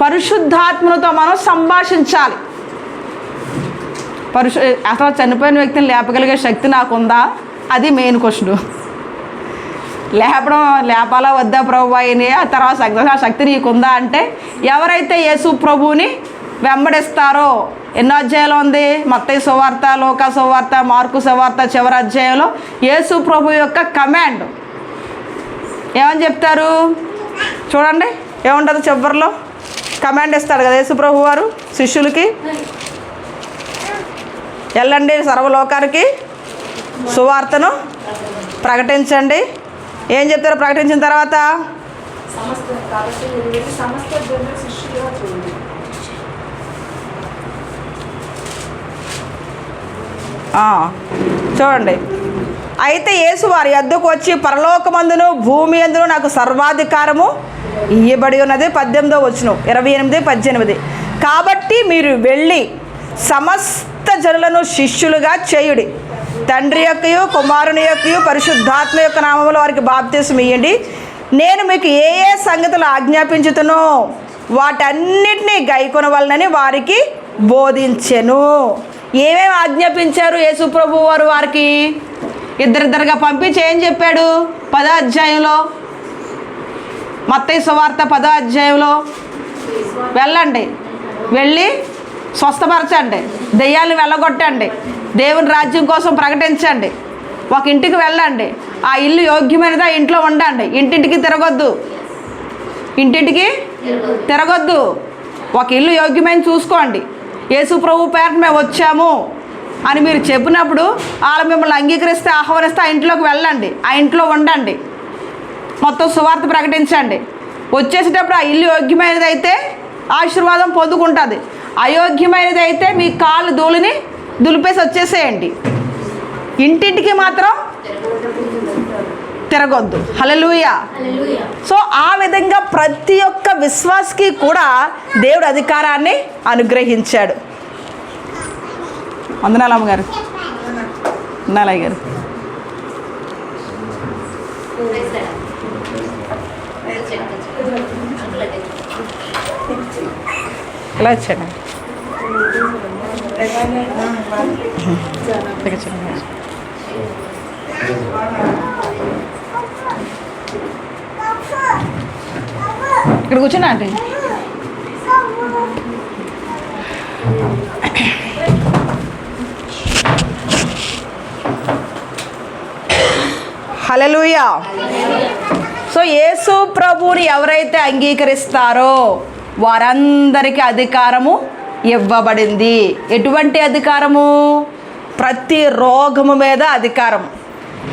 పరిశుద్ధాత్మతో మనం సంభాషించాలి. అసలు చనిపోయిన వ్యక్తిని లేపగలిగే శక్తి నాకుందా? అది మెయిన్ క్వశ్చన్. లేపాలా వద్దా ప్రభు అని, ఆ తర్వాత ఆ శక్తి నీకుందా అంటే, ఎవరైతే యేసు ప్రభువుని వెంబడిస్తారో, ఎన్నో అధ్యాయంలో ఉంది, మత్తయి సువార్త, లూకా సువార్త, మార్కు సువార్త చివరి అధ్యాయంలో యేసు ప్రభు యొక్క కమాండ్ ఏమని చెప్తారు చూడండి. ఏముంటుంది చివరిలో? కమాండ్ ఇస్తాడు కదా యేసు ప్రభు వారు శిష్యులకి, వెళ్ళండి సర్వలోకానికి సువార్తను ప్రకటించండి. ఏం చెప్తారు ప్రకటించిన తర్వాత? చూడండి, అయితే యేసు వారి యొద్దకు వచ్చి, పరలోకమందును భూమి అందును నాకు సర్వాధికారము ఇయ్యబడి ఉన్నది. 18వ వచనం, 28, 18. కాబట్టి మీరు వెళ్ళి సమస్త జనులను శిష్యులుగా చేయుడి, తండ్రి యొక్కయు కుమారుని యొక్కయు పరిశుద్ధాత్మ యొక్క నామములో వారికి బాప్తిసం ఇయ్యండి. నేను మీకు ఏ ఏ సంగతులు ఆజ్ఞాపించుతునో వాటన్నిటినీ గైకొనవలనని వారికి బోధించెను. ఏమేమి ఆజ్ఞాపించారు యేసు ప్రభు వారు వారికి? ఇద్దరిద్దరుగా పంపించి ఏం చెప్పాడు? 10వ అధ్యాయంలో, మత్తయి సువార్త 10వ అధ్యాయంలో, వెళ్ళండి, వెళ్ళి స్వస్థపరచండి, దెయ్యాలను వెళ్ళగొట్టండి, దేవుని రాజ్యం కోసం ప్రకటించండి, ఒక ఇంటికి వెళ్ళండి, ఆ ఇల్లు యోగ్యమైనదా ఇంట్లో ఉండండి, ఇంటింటికి తిరగొద్దు, ఇంటింటికి తిరగొద్దు, ఒక ఇల్లు యోగ్యమైన చూసుకోండి, యేసు ప్రభు పేరట మేము వచ్చాము అని మీరు చెప్పినప్పుడు వాళ్ళు మిమ్మల్ని అంగీకరిస్తే ఆహ్వానిస్తే ఆ ఇంట్లోకి వెళ్ళండి, ఆ ఇంట్లో ఉండండి, మొత్తం సువార్త ప్రకటించండి. వచ్చేసేటప్పుడు ఆ ఇల్లు యోగ్యమైనది అయితే ఆశీర్వాదం పొందుకుంటుంది, అయోగ్యమైనది అయితే మీ కాళ్ళు ధూళిని దులిపేసి వచ్చేసేయండి, ఇంటింటికి మాత్రం తిరగొద్దు. హల్లెలూయా. సో ఆ విధంగా ప్రతి ఒక్క విశ్వాసికి కూడా దేవుడు అధికారాన్ని అనుగ్రహించాడు. వందనాలు అమ్మగారు, వందనాలయ్య గారు. ఎలా వచ్చాను? ఇక్కడ కూర్చున్నా అంటే హల్లెలూయా. సో యేసు ప్రభువుని ఎవరైతే అంగీకరిస్తారో వారందరికీ అధికారము ఇవ్వబడింది. ఎటువంటి అధికారము? ప్రతి రోగము మీద అధికారం,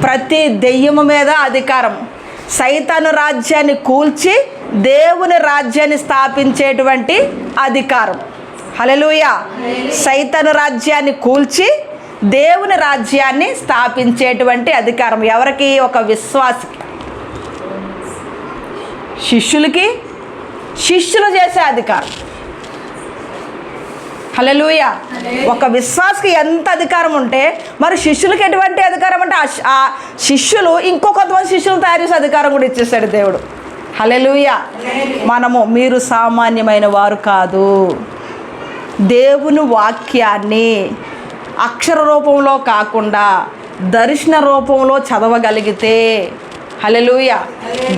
ప్రతి దెయ్యము మీద అధికారం, సైతాను రాజ్యాన్ని కూల్చి దేవుని రాజ్యాన్ని స్థాపించేటువంటి అధికారం. హల్లెలూయా. సైతాను రాజ్యాన్ని కూల్చి దేవుని రాజ్యాన్ని స్థాపించేటువంటి అధికారం ఎవరికి? ఒక విశ్వాసికి. శిష్యులకి శిష్యులు చేసే అధికారం. హల్లెలూయా. ఒక విశ్వాసికి ఎంత అధికారం ఉంటే మరి శిష్యులకి ఎటువంటి అధికారం అంటే ఆ శిష్యులు ఇంకో కొంతమంది శిష్యులను తయారు చేసే అధికారం కూడా ఇచ్చేసాడు దేవుడు. హల్లెలూయా. మీరు సామాన్యమైన వారు కాదు. దేవుని వాక్యాన్ని అక్షర రూపంలో కాకుండా దర్శన రూపంలో చదవగలిగితే, హల్లెలూయా,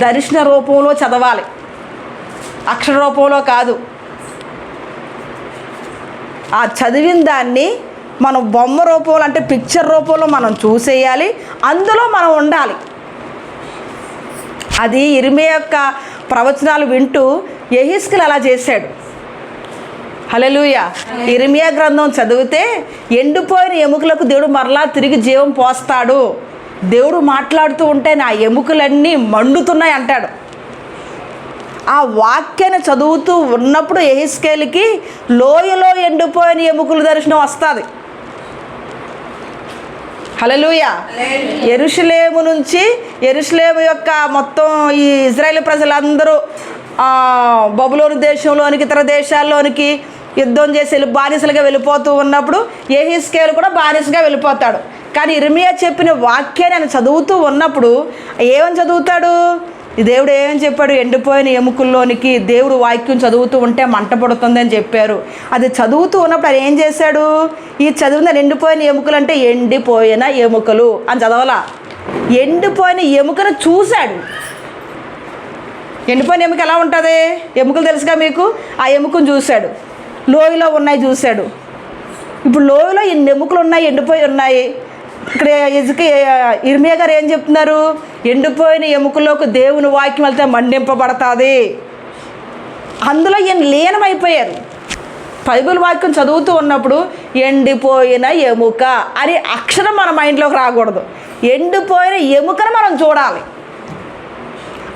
దర్శన రూపంలో చదవాలి, అక్షర రూపంలో కాదు. ఆ చదివిన దాన్ని మనం బొమ్మ రూపంలో అంటే పిక్చర్ రూపంలో మనం చూసేయాలి, అందులో మనం ఉండాలి. అది ఇర్మియా యొక్క ప్రవచనాలు వింటూ యెహెజ్కేలు అలా చేశాడు. హల్లెలూయా. ఇర్మియా గ్రంథం చదివితే ఎండిపోయిన ఎముకలకు దేవుడు మరలా తిరిగి జీవం పోస్తాడు. దేవుడు మాట్లాడుతూ ఉంటే నా ఎముకలన్నీ మండుతున్నాయి అంటాడు. ఆ వాక్యాన్ని చదువుతూ ఉన్నప్పుడు యెహెజ్కేలుకి లోయలో ఎండిపోయిన ఎముకల దర్శనం వస్తుంది. హల్లెలూయా. యెరూషలేము నుంచి, యెరూషలేము యొక్క మొత్తం ఈ ఇజ్రాయేల్ ప్రజలందరూ బబులోను దేశంలోనికి ఇతర దేశాల్లోనికి యుద్ధం చేసి బానిసలుగా వెళ్ళిపోతూ ఉన్నప్పుడు యెహెజ్కేలు కూడా బానిసగా వెళ్ళిపోతాడు. కానీ ఇర్మియా చెప్పిన వాక్యాన్ని ఆయన చదువుతూ ఉన్నప్పుడు ఏమని చదువుతాడు? దేవుడు ఏమని చెప్పాడు? ఎండిపోయిన ఎముకల్లోనికి దేవుడు వాక్యం చదువుతూ ఉంటే మంట పడుతుందని చెప్పారు. అది చదువుతూ ఉన్నప్పుడు ఆయన ఏం చేశాడు? ఈ చదివిన ఎండిపోయిన ఎముకలు అంటే ఎండిపోయిన ఎముకలు అని చదవాలా, ఎండిపోయిన ఎముకను చూశాడు. ఎండిపోయిన ఎముక ఎలా ఉంటుంది? ఎముకలు తెలుసుగా మీకు. ఆ ఎముకను చూశాడు, లోయలో ఉన్నాయి చూశాడు. ఇప్పుడు లోయలో ఎన్ని ఎముకలు ఉన్నాయి, ఎండిపోయి ఉన్నాయి. ఇక్కడ ఇర్మియా గారు ఏం చెప్తున్నారు? ఎండిపోయిన ఎముకల్లోకి దేవుని వాక్యం వెళ్తే మండింపబడుతుంది. అందులో ఈయన లీనమైపోయారు. బైబిల్ వాక్యం చదువుతూ ఉన్నప్పుడు ఎండిపోయిన ఎముక అని అక్షరం మన మైండ్లోకి రాకూడదు. ఎండిపోయిన ఎముకను మనం చూడాలి.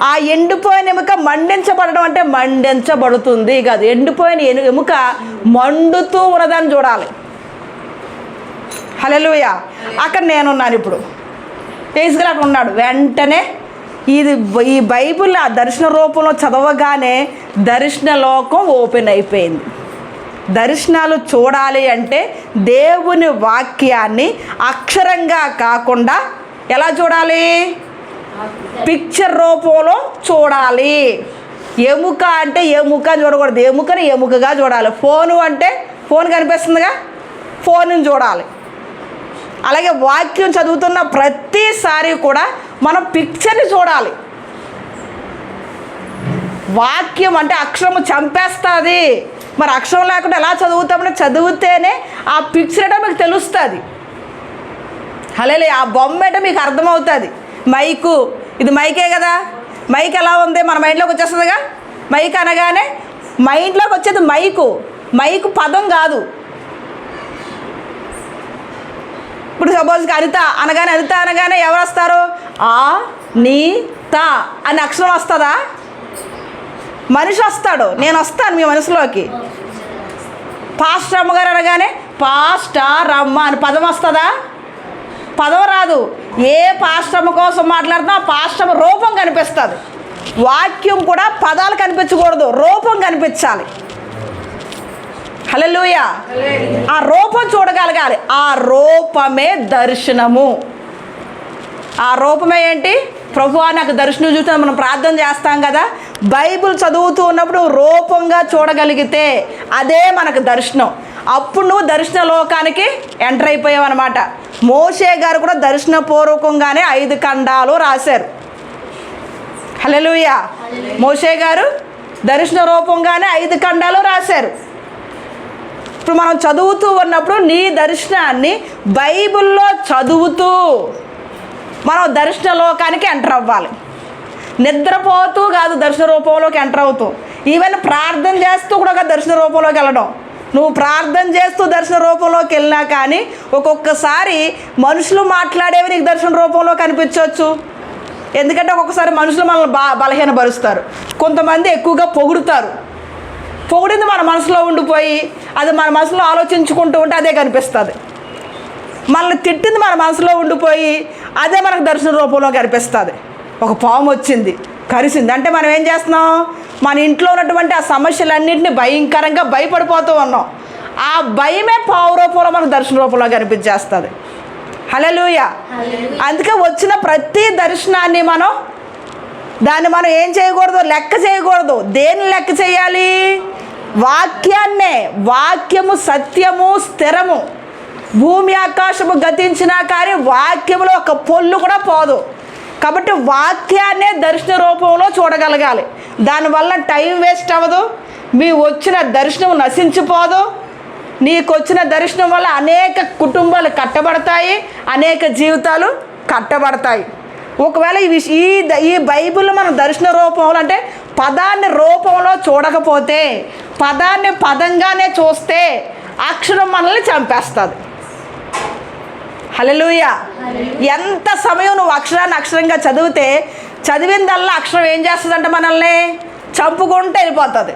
ఆ ఎండిపోయిన ఎముక మండించబడడం అంటే మండించబడుతుంది కాదు, ఎండిపోయిన ఎముక మండుతూ ఉన్నదని చూడాలి. హల్లెలూయా. అక్కడ నేనున్నాను. ఇప్పుడు యెహెజ్కేలు అక్కడ ఉన్నాడు. వెంటనే ఈ బైబిల్ ఆ దర్శన రూపంలో చదవగానే దర్శన లోకం ఓపెన్ అయిపోయింది. దర్శనాలు చూడాలి అంటే దేవుని వాక్యాన్ని అక్షరంగా కాకుండా ఎలా చూడాలి? పిక్చర్ రూపంలో చూడాలి. ఎముక అంటే ఎముక చూడకూడదు, ఎముకని ఎముకగా చూడాలి. ఫోను అంటే ఫోన్ కనిపిస్తుందిగా, ఫోన్ని చూడాలి. అలాగే వాక్యం చదువుతున్న ప్రతిసారి కూడా మనం పిక్చర్ని చూడాలి. వాక్యం అంటే అక్షరము చంపేస్తుంది. మరి అక్షరం లేకుండా ఎలా చదువుతామంటే చదివితేనే ఆ పిక్చర్ అంటే మీకు తెలుస్తుంది. హల్లెలూయా. ఆ బొమ్మ అంటే మీకు అర్థమవుతుంది. మైకు, ఇది మైకే కదా, మైక్ ఎలా ఉంది మన మైండ్లోకి వచ్చేస్తుందిగా. మైక్ అనగానే మైండ్లోకి వచ్చేది మైకు, మైకు పదం కాదు. ఇప్పుడు సపోజ్కి అనిత అనగానే ఎవరు వస్తారు? ఆ నీ తా అని అక్షరం వస్తుందా? మనిషి వస్తాడు, నేను వస్తాను మీ మనసులోకి. పాస్టర్ అమ్మగారు అనగానే పాస్టర్ అమ్మ అని పదం వస్తుందా? పదం రాదు. ఏ పాస్టమ్ కోసం మాట్లాడుతున్నా ఆ పాస్టమ్ రూపం కనిపిస్తుంది. వాక్యం కూడా పదాలు కనిపించకూడదు, రూపం కనిపించాలి. హల్లెలూయా. ఆ రూపం చూడగలగాలి. ఆ రూపమే దర్శనము. ఆ రూపమే ఏంటి? ప్రభువా నాకు దర్శనం చూస్తే మనం ప్రార్థన చేస్తాం కదా. బైబిల్ చదువుతూ ఉన్నప్పుడు రూపంగా చూడగలిగితే అదే మనకు దర్శనం. అప్పుడు నువ్వు దర్శన లోకానికి ఎంటర్ అయిపోయావు అనమాట. మోషే గారు కూడా దర్శనపూర్వకంగానే 5 ఖండాలు రాశారు. హల్లెలూయా. మోషే గారు దర్శన రూపంగానే 5 ఖండాలు రాశారు. ఇప్పుడు మనం చదువుతూ ఉన్నప్పుడు నీ దర్శనాన్ని బైబిల్లో చదువుతూ మనం దర్శన లోకానికి ఎంటర్ అవ్వాలి. నిద్రపోతూ కాదు దర్శన రూపంలోకి ఎంటర్ అవుతూ. ఈవెన్ ప్రార్థన చేస్తూ కూడా దర్శన రూపంలోకి వెళ్ళడం. నువ్వు ప్రార్థన చేస్తూ దర్శన రూపంలోకి వెళ్ళినా కానీ ఒక్కొక్కసారి మనుషులు మాట్లాడేవి నీకు దర్శన రూపంలో కనిపించవచ్చు. ఎందుకంటే ఒక్కొక్కసారి మనుషులు మనల్ని బలహీనపరుస్తారు. కొంతమంది ఎక్కువగా పొగుడుతారు. పొగిడింది మన మనసులో ఉండిపోయి అది మన మనసులో ఆలోచించుకుంటూ ఉంటే అదే కనిపిస్తుంది. మనల్ని తిట్టింది మన మనసులో ఉండిపోయి అదే మనకు దర్శన రూపంలో కనిపిస్తుంది. ఒక పాము వచ్చింది, కరిసింది అంటే మనం ఏం చేస్తున్నాం? మన ఇంట్లో ఉన్నటువంటి ఆ సమస్యలన్నింటినీ భయంకరంగా భయపడిపోతూ ఉన్నాం. ఆ భయమే పావు రూపంలో మనకు దర్శన రూపంలో కనిపించేస్తుంది. హల్లెలూయా. అందుకే వచ్చిన ప్రతి దర్శనాన్ని దాన్ని మనం ఏం చేయకూడదు? లెక్క చేయకూడదు. దేన్ని లెక్క చేయాలి? వాక్యాన్నే. వాక్యము సత్యము స్థిరము. భూమి ఆకాశము గతించినా కానీ వాక్యములో ఒక పొల్లు కూడా పోదు. కాబట్టి వాక్యాన్నే దర్శన రూపంలో చూడగలగాలి. దానివల్ల టైం వేస్ట్ అవ్వదు. మీ వచ్చిన దర్శనం నశించిపోదు. నీకు వచ్చిన దర్శనం వల్ల అనేక కుటుంబాలు కట్టబడతాయి, అనేక జీవితాలు కట్టబడతాయి. ఒకవేళ ఈ బైబిల్ మనం దర్శన రూపంలో అంటే పదాన్ని రూపంలో చూడకపోతే, పదాన్ని పదంగానే చూస్తే అక్షరం మనల్ని చంపేస్తుంది. హల్లెలూయా. ఎంత సమయం నువ్వు అక్షరాన్ని అక్షరంగా చదివితే చదివిందల్లా అక్షరం ఏం చేస్తుందంటే మనల్ని చంపుకుంటూ వెళ్ళిపోతుంది.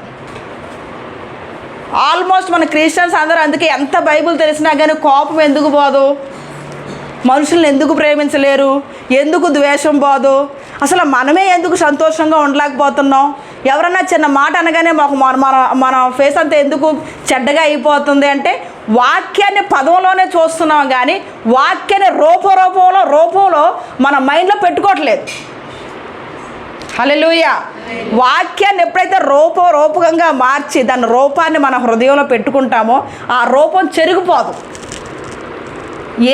ఆల్మోస్ట్ మన క్రిస్టియన్స్ అందరూ అందుకే ఎంత బైబిల్ తెలిసినా కానీ కోపం ఎందుకు పోదు, మనుషుల్ని ఎందుకు ప్రేమించలేరు, ఎందుకు ద్వేషం పోదు, అసలు మనమే ఎందుకు సంతోషంగా ఉండలేకపోతున్నాం, ఎవరన్నా చిన్న మాట అనగానే మాకు మన ఫేస్ అంతా ఎందుకు చెడ్డగా అయిపోతుంది అంటే వాక్యాన్ని పదంలోనే చూస్తున్నాం కానీ వాక్యాన్ని రూపంలో మన మైండ్లో పెట్టుకోవట్లేదు. హల్లెలూయా. వాక్యాన్ని ఎప్పుడైతే రూపకంగా మార్చి దాని రూపాన్ని మన హృదయంలో పెట్టుకుంటామో ఆ రూపం చెరిగిపోదు.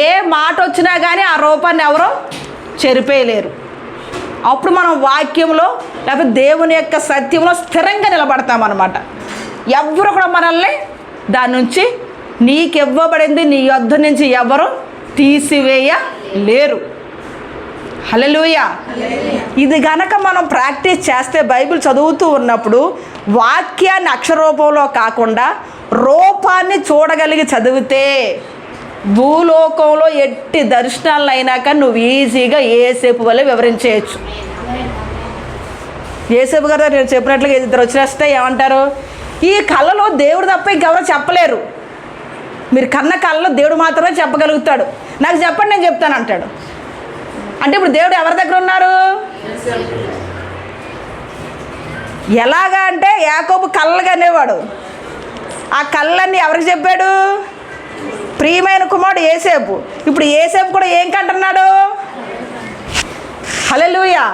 ఏ మాట వచ్చినా కానీ ఆ రూపాన్ని ఎవరో చెరిపేయలేరు. అప్పుడు మనం వాక్యంలో లేకపోతే దేవుని యొక్క సత్యంలో స్థిరంగా నిలబడతామన్నమాట. ఎవరు కూడా మనల్ని దాని నుంచి నీకు ఇవ్వబడింది నీ యొద్ద నుంచి ఎవరు తీసివేయలేరు. హల్లెలూయా. ఇది గనక మనం ప్రాక్టీస్ చేస్తే బైబిల్ చదువుతూ ఉన్నప్పుడు వాక్యాన్ని అక్షరూపంలో కాకుండా రూపాన్ని చూడగలిగి చదివితే భూలోకంలో ఎట్టి దర్శనాలను అయినాక నువ్వు ఈజీగా ఏసేపు వల్ల వివరించేయచ్చు. ఏసేపు గారు నేను చెప్పినట్లుగా ఇద్దరు వచ్చేస్తే ఏమంటారు? ఈ కళలో దేవుడు తప్ప ఇంకెవరో చెప్పలేరు. మీరు కన్న కళలో దేవుడు మాత్రమే చెప్పగలుగుతాడు. నాకు చెప్పండి నేను చెప్తాను అంటాడు. అంటే ఇప్పుడు దేవుడు ఎవరి దగ్గర ఉన్నారు? ఎలాగా అంటే యాకోబు కళ్ళగా అనేవాడు. ఆ కళ్ళన్నీ ఎవరికి చెప్పాడు? ప్రియమైన కుమారుడు ఏసేపు. ఇప్పుడు ఏసేపు కూడా ఏం కంటున్నాడు? హల్లెలూయా.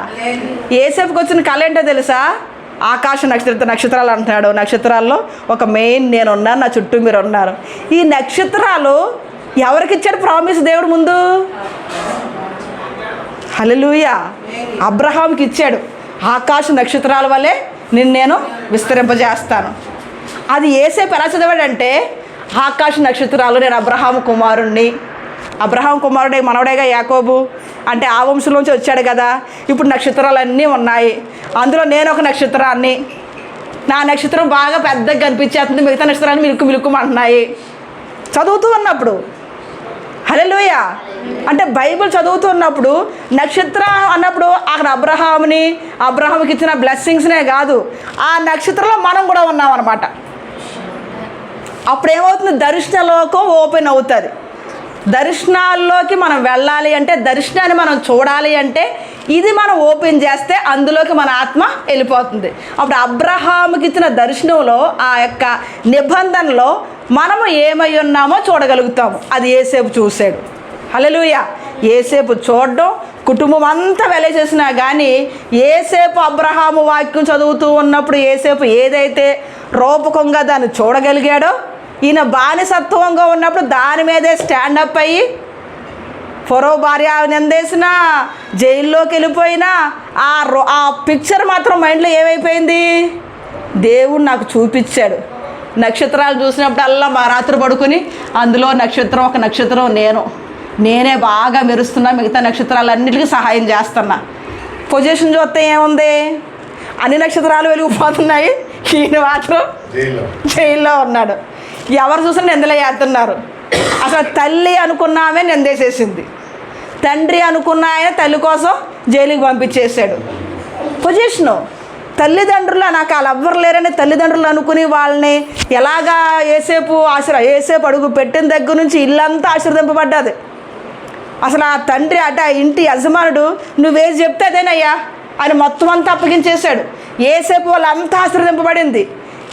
ఏసేపుకి వచ్చిన కళ ఏంటో తెలుసా? ఆకాశ నక్షత్రాలు అంటున్నాడు. నక్షత్రాల్లో ఒక మెయిన్ నేను ఉన్నాను, నా చుట్టూ మీరు ఉన్నారు. ఈ నక్షత్రాలు ఎవరికి ఇచ్చాడు ప్రామిస్ దేవుడు ముందు? హల్లెలూయా. అబ్రహాంకి ఇచ్చాడు. ఆకాశ నక్షత్రాల వల్లే నేను విస్తరింపజేస్తాను. అది ఏసేపు ఎలా చదివాడంటే ఆకాశ నక్షత్రాలు నేను అబ్రహాము కుమారుణ్ణి. అబ్రహాం కుమారుడే మనవడేగా యాకోబు అంటే ఆ వంశంలోంచి వచ్చాడు కదా. ఇప్పుడు నక్షత్రాలన్నీ ఉన్నాయి, అందులో నేను ఒక నక్షత్రాన్ని. నా నక్షత్రం బాగా పెద్దగా కనిపించేస్తుంది, మిగతా నక్షత్రాన్ని మిలుకుమంటున్నాయి చదువుతూ ఉన్నప్పుడు. హల్లెలూయా. అంటే బైబిల్ చదువుతున్నప్పుడు నక్షత్రం అన్నప్పుడు అక్కడ అబ్రహాముకి ఇచ్చిన బ్లెస్సింగ్స్నే కాదు, ఆ నక్షత్రంలో మనం కూడా ఉన్నాం అన్నమాట. అప్పుడు ఏమవుతుంది? దర్శనలోకం ఓపెన్ అవుతుంది. దర్శనాల్లోకి మనం వెళ్ళాలి అంటే, దర్శనాన్ని మనం చూడాలి అంటే ఇది మనం ఓపెన్ చేస్తే అందులోకి మన ఆత్మ వెళ్ళిపోతుంది. అప్పుడు అబ్రహాముకి ఇచ్చిన దర్శనంలో ఆ యొక్క నిబంధనలో మనము ఏమై ఉన్నామో చూడగలుగుతాము. అది ఏసేపు చూశాడు. హల్లెలూయా. ఏసేపు చూడడం, కుటుంబం అంతా వెలచేసినా కానీ ఏసేపు అబ్రహాము వాక్యం చదువుతూ ఉన్నప్పుడు ఏసేపు ఏదైతే రూపకంగా దాన్ని చూడగలిగాడో, ఈయన బానిసత్వంగా ఉన్నప్పుడు దాని మీదే స్టాండప్ అయ్యి ఫరో భార్య నిందేసిన, జైల్లోకి వెళ్ళిపోయినా ఆ పిక్చర్ మాత్రం మైండ్లో ఏమైపోయింది? దేవుడు నాకు చూపించాడు. నక్షత్రాలు చూసినప్పుడల్లా మా రాత్రి పడుకుని అందులో ఒక నక్షత్రం నేనే బాగా మెరుస్తున్నా, మిగతా నక్షత్రాలన్నిటికీ సహాయం చేస్తున్నా. పొజిషన్ చూస్తే ఏముంది? అన్ని నక్షత్రాలు వెలిగిపోతున్నాయి, ఈయన మాత్రం జైల్లో ఉన్నాడు. ఎవరు చూసినా నిందలు చేస్తున్నారు. అసలు తల్లి అనుకున్న ఆమె నిందేసేసింది, తండ్రి అనుకున్న ఆయన తల్లి కోసం జైలుకి పంపించేశాడు. పొజిషను తల్లిదండ్రులు నాకు వాళ్ళు ఎవ్వరు లేరని తల్లిదండ్రులు అనుకుని వాళ్ళని ఎలాగా ఏసేపు అడుగు పెట్టిన దగ్గర నుంచి ఇల్లంతా ఆశీర్వదింపబడ్డది. అసలు ఆ తండ్రి ఆ ఇంటి యజమానుడు నువ్వేది చెప్తే అదేనయ్యా అని మొత్తం అంతా అప్పగించేశాడు. ఏసేపు వాళ్ళంతా ఆశీర్వదింపబడింది.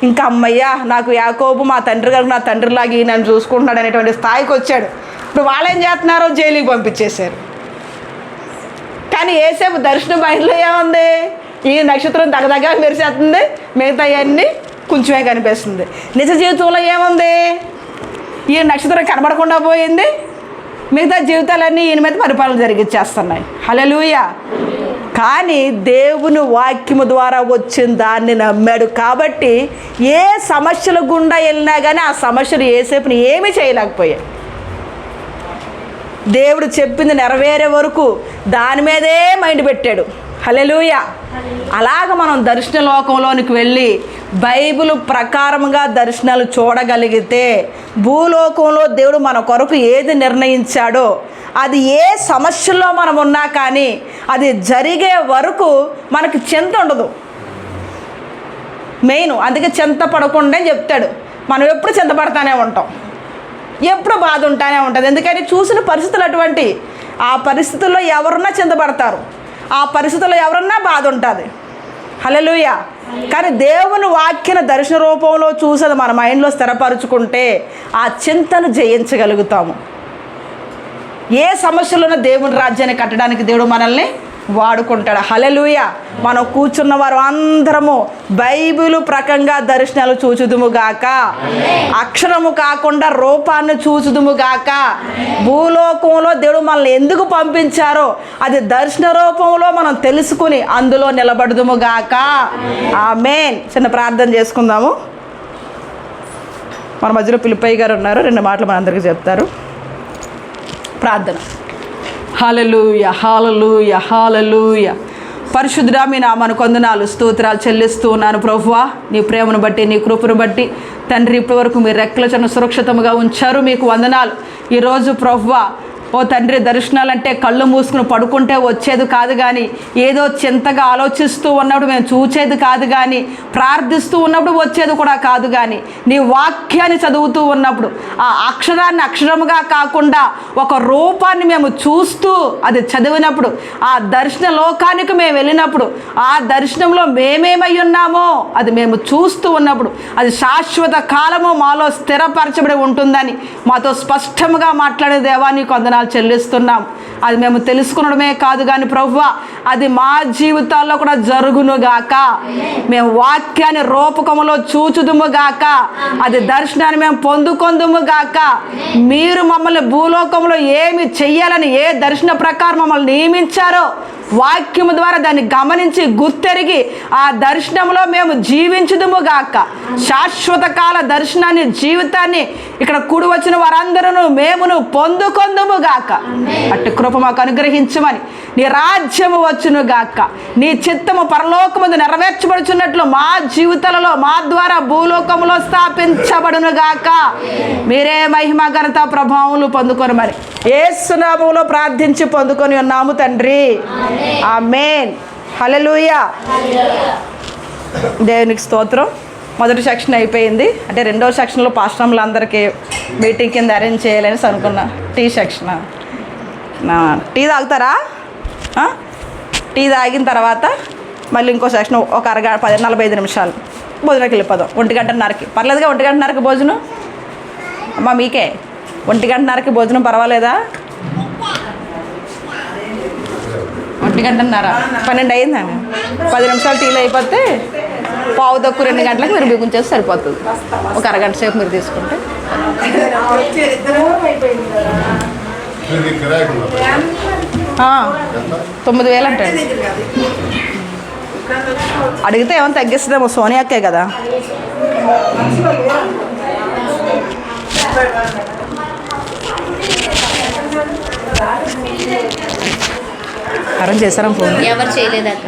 ఇంకా అమ్మయ్యా నాకు యాకోబు మా తండ్రి గారికి నా తండ్రిలాగి నన్ను చూసుకుంటున్నాడు అనేటువంటి స్థాయికి వచ్చాడు. ఇప్పుడు వాళ్ళేం చేస్తున్నారో జైలుకి పంపించేశారు. కానీ ఏసేపు దర్శనం బయటలో ఏముంది, ఈ నక్షత్రం దగ్గర మెరిసేస్తుంది, మిగతా అన్నీ కొంచెమే కనిపిస్తుంది. నిజ జీవితంలో ఏముంది, ఈ నక్షత్రం కనబడకుండా పోయింది, మిగతా జీవితాలన్నీ ఈయన మీద పరిపాలన జరిగిచ్చేస్తున్నాయి. హల్లెలూయా. కానీ దేవుని వాక్యము ద్వారా వచ్చిన దాన్ని నమ్మాడు కాబట్టి ఏ సమస్యల గుండా వెళ్ళినా కానీ ఆ సమస్యలు ఏసేపుని ఏమీ చేయలేకపోయాయి. దేవుడు చెప్పింది నెరవేరే వరకు దాని మీదే మైండ్ పెట్టాడు. హల్లెలూయా. అలాగ మనం దర్శన లోకంలోనికి వెళ్ళి బైబిల్ ప్రకారంగా దర్శనాలు చూడగలిగితే భూలోకంలో దేవుడు మన కొరకు ఏది నిర్ణయించాడో అది ఏ సమస్యల్లో మనం ఉన్నా కానీ అది జరిగే వరకు మనకి చింత ఉండదు. మెయిన్ అందుకే చింత పడకుండా అని చెప్తాడు. మనం ఎప్పుడు చింతపడతానే ఉంటాం, ఎప్పుడు బాధ ఉంటానే ఉంటుంది. ఎందుకని చూసిన పరిస్థితులు అటువంటి. ఆ పరిస్థితుల్లో ఎవరన్నా చింతపడతారు, ఆ పరిస్థితుల్లో ఎవరన్నా బాధ ఉంటుంది. హల్లెలూయా. కానీ దేవుని వాక్యన దర్శన రూపంలో చూసేది మన మైండ్లో స్థిరపరుచుకుంటే ఆ చింతను జయించగలుగుతాము. ఏ సమస్యలోనూ దేవుని రాజ్యాన్ని కట్టడానికి దేవుడు మనల్ని వాడుకుంటాడు. హల్లెలూయా. మనం కూర్చున్న వారు అందరము బైబిల్ ప్రకంగా దర్శనాలు చూచుదుముగాక, అక్షరము కాకుండా రూపాన్ని చూచుదుముగాక. భూలోకంలో దేవుడు మనల్ని ఎందుకు పంపించారో అది దర్శన రూపంలో మనం తెలుసుకుని అందులో నిలబడుదుముగాక. ఆమేన్. చిన్న ప్రార్థన చేసుకుందాము. మన మధ్యలో పిలిపయ్య గారు ఉన్నారు, 2 మాటలు మనందరికీ చెప్తారు. ప్రార్థన. హల్లెలూయా, హల్లెలూయా, హల్లెలూయా. పరిశుద్ధుడా మీ నామానికి వందనాలు, స్తోత్రాలు చెల్లిస్తూ ఉన్నాను ప్రభువా. నీ ప్రేమను బట్టి, నీ కృపను బట్టి తండ్రి ఇప్పటి వరకు మీరు రెక్కల చెన్న సురక్షితంగా ఉంచారు, మీకు వందనాలు. ఈరోజు ప్రభువా ఓ తండ్రి దర్శనాలంటే కళ్ళు మూసుకుని పడుకుంటే వచ్చేది కాదు, కానీ ఏదో చింతగా ఆలోచిస్తూ ఉన్నప్పుడు మేము చూచేది కాదు, కానీ ప్రార్థిస్తూ ఉన్నప్పుడు వచ్చేది కూడా కాదు, కానీ నీ వాక్యాన్ని చదువుతూ ఉన్నప్పుడు ఆ అక్షరాన్ని అక్షరముగా కాకుండా ఒక రూపాన్ని మేము చూస్తూ అది చదివినప్పుడు ఆ దర్శన లోకానికి మేము వెళ్ళినప్పుడు ఆ దర్శనంలో మేమేమై ఉన్నామో అది మేము చూస్తూ ఉన్నప్పుడు అది శాశ్వత కాలము మాలో స్థిరపరచబడి ఉంటుందని మాతో స్పష్టంగా మాట్లాడే దేవా నీకు వందనాలు చెల్లిస్తున్నాం. అది మేము తెలుసుకునడమే కాదు కానీ ప్రభువా అది మా జీవితాల్లో కూడా జరుగునుగాక. మేము వాక్యాన్ని రూపకములో చూచుదుముగాక, అది దర్శనాన్ని మేము పొందుకొందుముగాక. మీరు మమ్మల్ని భూలోకంలో ఏమి చెయ్యాలని ఏ దర్శన ప్రకారం మమ్మల్ని నియమించారో వాక్యము ద్వారా దాన్ని గమనించి గుర్తెరిగి ఆ దర్శనంలో మేము జీవించుదుముగాక. శాశ్వత కాల దర్శనాన్ని జీవితాన్ని ఇక్కడ కూడి వచ్చిన వారందరూ మేమును పొందుకొందుముగాక. అట్టి కృప మాకు అనుగ్రహించమని, నీ రాజ్యము వచ్చునుగాక, నీ చిత్తము పరలోకముందు నెరవేర్చబడుచున్నట్లు మా జీవితాలలో మా ద్వారా భూలోకములో స్థాపించబడునుగాక. మీరే మహిమ ఘనత ప్రభావములు పొందుకొనమని యేసు నామములో ప్రార్థించి పొందుకొని ఉన్నాము తండ్రి. ఆమేన్. హల్లెలూయా. దేవునికి స్తోత్రం. మొదటి సెక్షన్ అయిపోయింది. అంటే 2వ సెక్షన్లో పాస్టర్లు అందరికీ మీటింగ్ కింద అరేంజ్ చేయాలని అనుకున్నా. Tea section. టీ తాగుతారా? టీ తాగిన తర్వాత మళ్ళీ ఇంకో సెక్షన్ ఒక 45 నిమిషాలు భోజనంకి వెళ్ళిపోదాం. 1:30కి పర్లేదుగా. 1:30కి భోజనం అమ్మా మీకే. 1:30కి భోజనం పర్వాలేదా? 1:30 12 అయిందండి. 10 నిమిషాలు టీలో అయిపోతే 2:15 గంటలకు మీరు బిగుంచేసి సరిపోతుంది. ఒక అరగంట సేపు మీరు తీసుకుంటే 9,000 అంటాడు. అడిగితే ఏమైనా తగ్గిస్తుందేమో, సోనియాకే కదా. అరేంజ్ చేశారా ఫోన్? ఎవరు చేయలేదక్క.